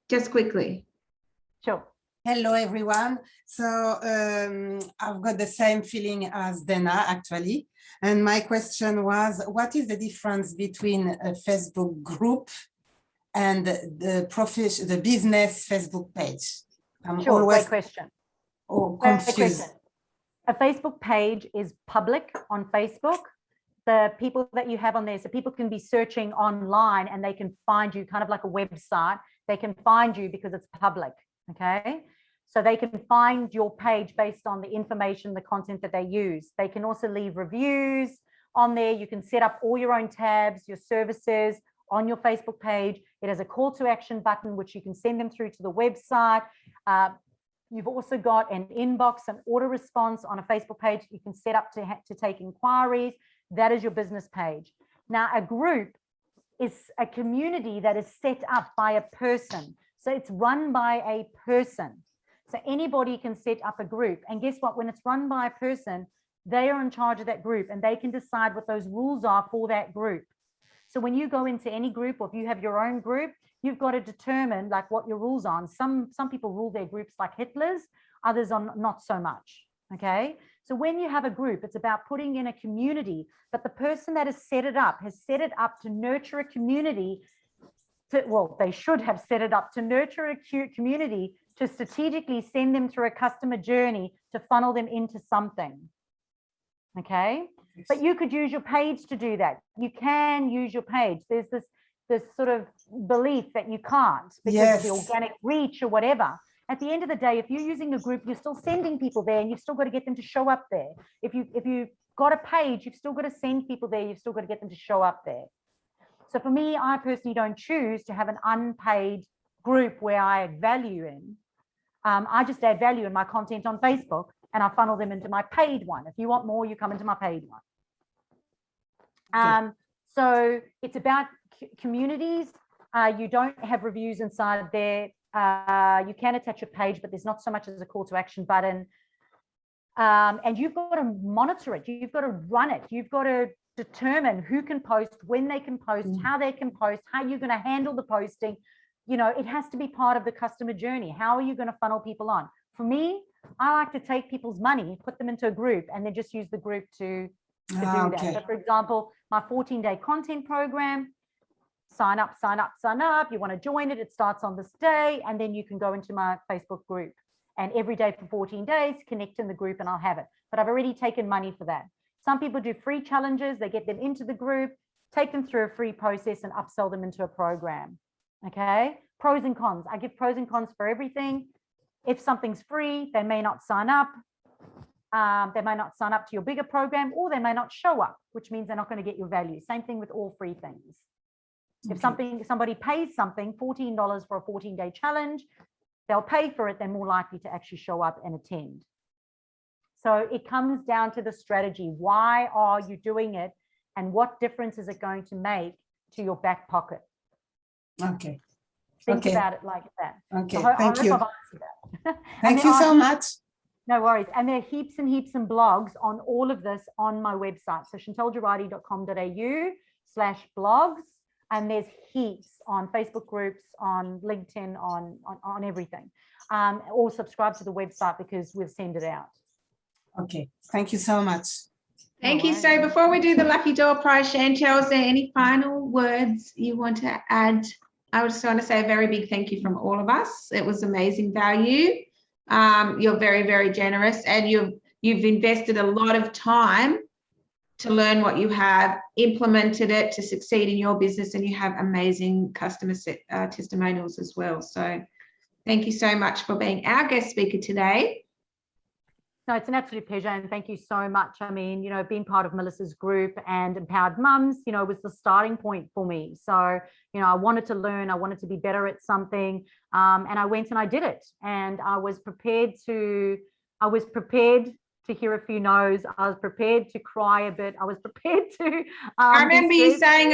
Just quickly. Sure. Hello, everyone. So I've got the same feeling as Dana, actually. And my question was, what is the difference between a Facebook group and the business Facebook page? I'm Sure, always great question. confused. Great question. A Facebook page is public on Facebook. The people that you have on there, so people can be searching online and they can find you, kind of like a website. They can find you because it's public, okay? So they can find your page based on the information, the content that they use. They can also leave reviews on there. You can set up all your own tabs, your services on your Facebook page. It has a call to action button, which you can send them through to the website. You've also got an inbox and auto response on a Facebook page. You can set up to take inquiries. That is your business page. Now, a group is a community that is set up by a person. So it's run by a person. So anybody can set up a group. And guess what? When it's run by a person, they are in charge of that group and they can decide what those rules are for that group. So when you go into any group, or if you have your own group, you've got to determine like what your rules are. And some people rule their groups like Hitler's, others are not so much. Okay. So when you have a group, it's about putting in a community, but the person that has set it up to nurture a community. Well, they should have set it up to nurture a community, to strategically send them through a customer journey to funnel them into something. Okay. But you could use your page to do that. You can use your page. There's this sort of belief that you can't because of the organic reach or whatever. At the end of the day, if you're using a group, you're still sending people there and you've still got to get them to show up there. If you've got a page, you've still got to send people there. You've still got to get them to show up there. So for me, I personally don't choose to have an unpaid group where I add value in. I just add value in my content on Facebook and I funnel them into my paid one. If you want more, you come into my paid one. So it's about communities. You don't have reviews inside there. You can attach a page, but there's not so much as a call to action button. And you've got to monitor it. You've got to run it. You've got to determine who can post, when they can post, how they can post, how you're going to handle the posting. You know, it has to be part of the customer journey. How are you going to funnel people on? For me, I like to take people's money, put them into a group, and then just use the group to do that. So for example, my 14-day content program, sign up. You want to join it. It starts on this day, and then you can go into my Facebook group. And every day for 14 days, connect in the group and I'll have it. But I've already taken money for that. Some people do free challenges. They get them into the group, take them through a free process and upsell them into a program. Okay. Pros and cons. I give pros and cons for everything. If something's free, they may not sign up. They may not sign up to your bigger program, or they may not show up, which means they're not going to get your value. Same thing with all free things. If somebody pays something, $14 for a 14-day challenge, they'll pay for it, they're more likely to actually show up and attend. So it comes down to the strategy. Why are you doing it? And what difference is it going to make to your back pocket? Okay. Think about it like that. Okay, So thank you. I've answered that. Thank you so much. No worries. And there are heaps and heaps and blogs on all of this on my website. So chantalgerardy.com.au/blogs. And there's heaps on Facebook groups, on LinkedIn, on everything. Or subscribe to the website because we'll send it out. Okay, thank you so much. Thank you. So before we do the lucky door prize, Chantal, is there any final words you want to add? I just want to say a very big thank you from all of us. It was amazing value. You're very, very generous, and you've invested a lot of time to learn what you have, implemented it to succeed in your business, and you have amazing customer testimonials as well. So thank you so much for being our guest speaker today. No, it's an absolute pleasure, and thank you so much. I mean, you know, being part of Melissa's group and Empowered Mums, you know, was the starting point for me. So, you know, I wanted to learn, I wanted to be better at something, and I went and I did it. And I was prepared to hear a few no's. I was prepared to cry a bit. I was prepared to. I remember you saying,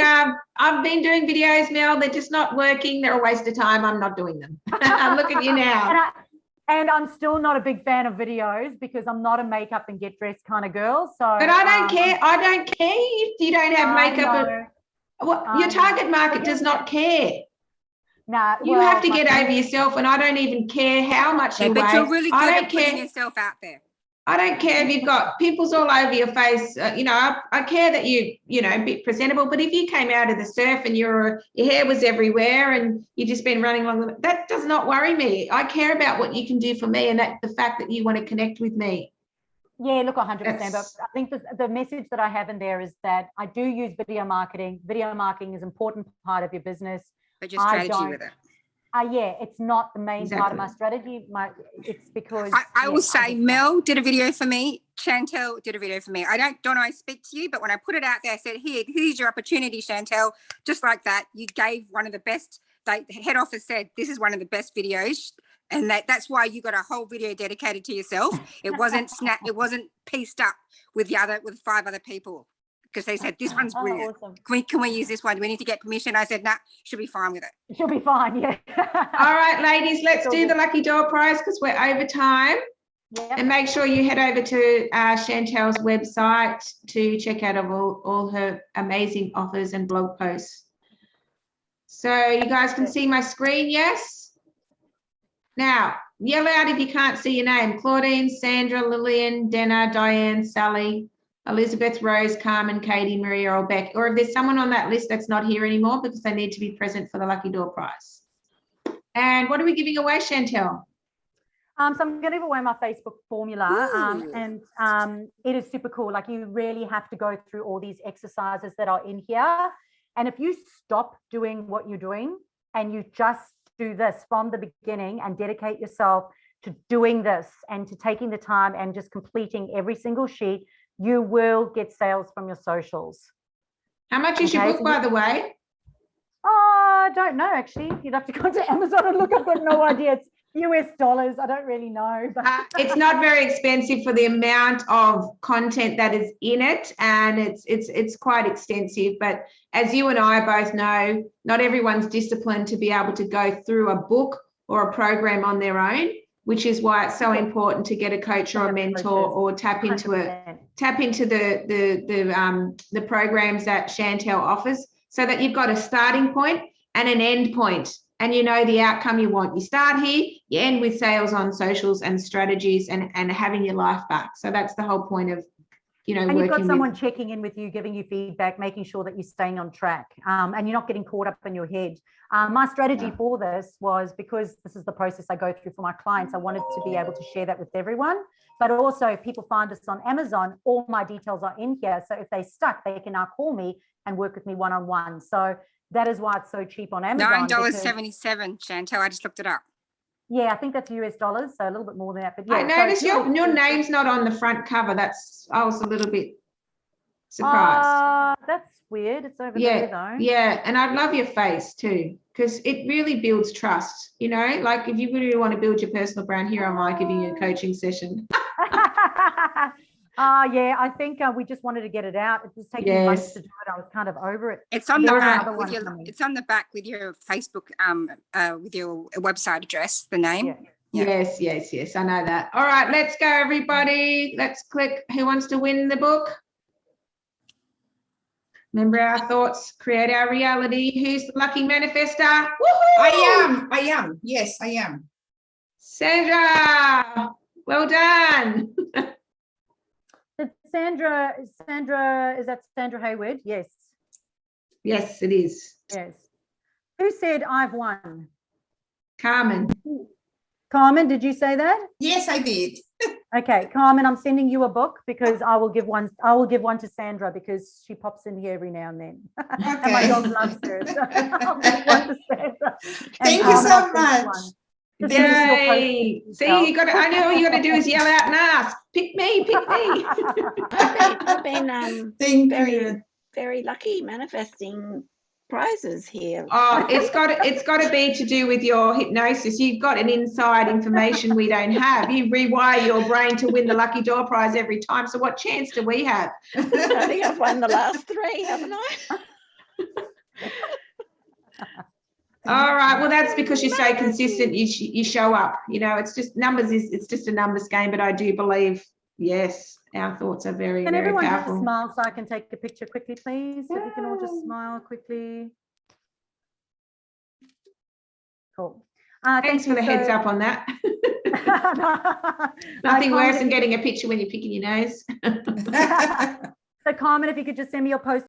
I've been doing videos now, they're just not working. They're a waste of time. I'm not doing them. Look at you now. And I'm still not a big fan of videos because I'm not a makeup and get dressed kind of girl. So, But I don't care. I don't care if you don't have makeup. Your target market does not care. Nah, You have to get over yourself, and I don't even care how much you But weigh. you're really good I at don't putting care. yourself out there. I don't care if you've got pimples all over your face. I care that you know, a bit presentable. But if you came out of the surf and your hair was everywhere and you just been running along, that does not worry me. I care about what you can do for me, and that the fact that you want to connect with me. Yeah, look, 100%. But I think the message that I have in there is that I do use video marketing. Video marketing is an important part of your business. But your strategy with it. Yeah, it's not the main part of my strategy. It's because I will say Mel did a video for me. Chantal did a video for me. Don't I speak to you, but when I put it out there, I said, here's your opportunity, Chantal. Just like that, you gave one of the best. The head office said this is one of the best videos, and that's why you got a whole video dedicated to yourself. It wasn't it wasn't pieced up with 5 other people. Because they said this one's brilliant. Awesome. Can we use this one? Do we need to get permission? I said, nah, should be fine with it. She'll be fine, yeah. All right, ladies, let's do the lucky door prize because we're over time. Yep. And make sure you head over to Chantal's website to check out all her amazing offers and blog posts. So you guys can see my screen, yes? Now, yell out if you can't see your name. Claudine, Sandra, Lillian, Dana, Diane, Sally, Elizabeth, Rose, Carmen, Katie, Maria, or Beck, or if there's someone on that list that's not here anymore because they need to be present for the lucky door prize. And what are we giving away, Chantal? So I'm going to give away my Facebook formula, and it is super cool. Like, you really have to go through all these exercises that are in here. And if you stop doing what you're doing and you just do this from the beginning and dedicate yourself to doing this and to taking the time and just completing every single sheet, you will get sales from your socials. How much is your book, by the way? Oh, I don't know, actually. You'd have to go to Amazon and look. I've got no idea. It's US dollars. I don't really know. But it's not very expensive for the amount of content that is in it, and it's quite extensive. But as you and I both know, not everyone's disciplined to be able to go through a book or a program on their own, which is why it's so important to get a coach or a mentor or tap into the programs that Chantal offers, so that you've got a starting point and an end point, and you know the outcome you want. You start here, you end with sales on socials and strategies and having your life back. So that's the whole point of, and you've got someone checking in with you, giving you feedback, making sure that you're staying on track, and you're not getting caught up in your head. My strategy for this was, because this is the process I go through for my clients, I wanted to be able to share that with everyone. But also, if people find this on Amazon, all my details are in here. So if they're stuck, they can now call me and work with me one-on-one. So that is why it's so cheap on Amazon. $9.77, Chantal. I just looked it up. Yeah, I think that's US dollars, so a little bit more than that. But yeah, I noticed your name's not on the front cover. I was a little bit surprised. That's weird. It's over there though. Yeah, and I love your face too, because it really builds trust. Like if you really want to build your personal brand, here am I giving you a coaching session. Yeah, I think we just wanted to get it out. It was taking months to do it. I was kind of over it. It's on the back with it's on the back with your Facebook, with your website address, the name. Yeah. Yes. I know that. All right, let's go, everybody. Let's click. Who wants to win the book? Remember our thoughts, create our reality. Who's the lucky manifestor? Woohoo! I am. Yes, I am. Sandra, well done. Sandra, is that Sandra Hayward? Yes. Yes, it is. Yes. Who said I've won? Carmen. Carmen, did you say that? Yes, I did. Okay, Carmen, I'm sending you a book because I will give one to Sandra because she pops in here every now and then. Okay. And my dog loves her. So I'll give one to Sandra. Thank you so much. Yay. See, I know all you got to do is yell out and ask, pick me. I've been very, very lucky manifesting prizes here. Oh, it's got to be to do with your hypnosis. You've got an inside information we don't have. You rewire your brain to win the lucky door prize every time. So what chance do we have? I think I've won the last 3, haven't I? All right. Well, that's because you stay consistent. You show up. You know, it's just numbers. It's just a numbers game. But I do believe, yes, our thoughts are very, Can very everyone just powerful. smile so I can take a picture quickly, please? If you can all just smile quickly. Cool. Thanks for the heads up on that. Nothing worse than getting a picture when you're picking your nose. So Carmen, if you could just send me your post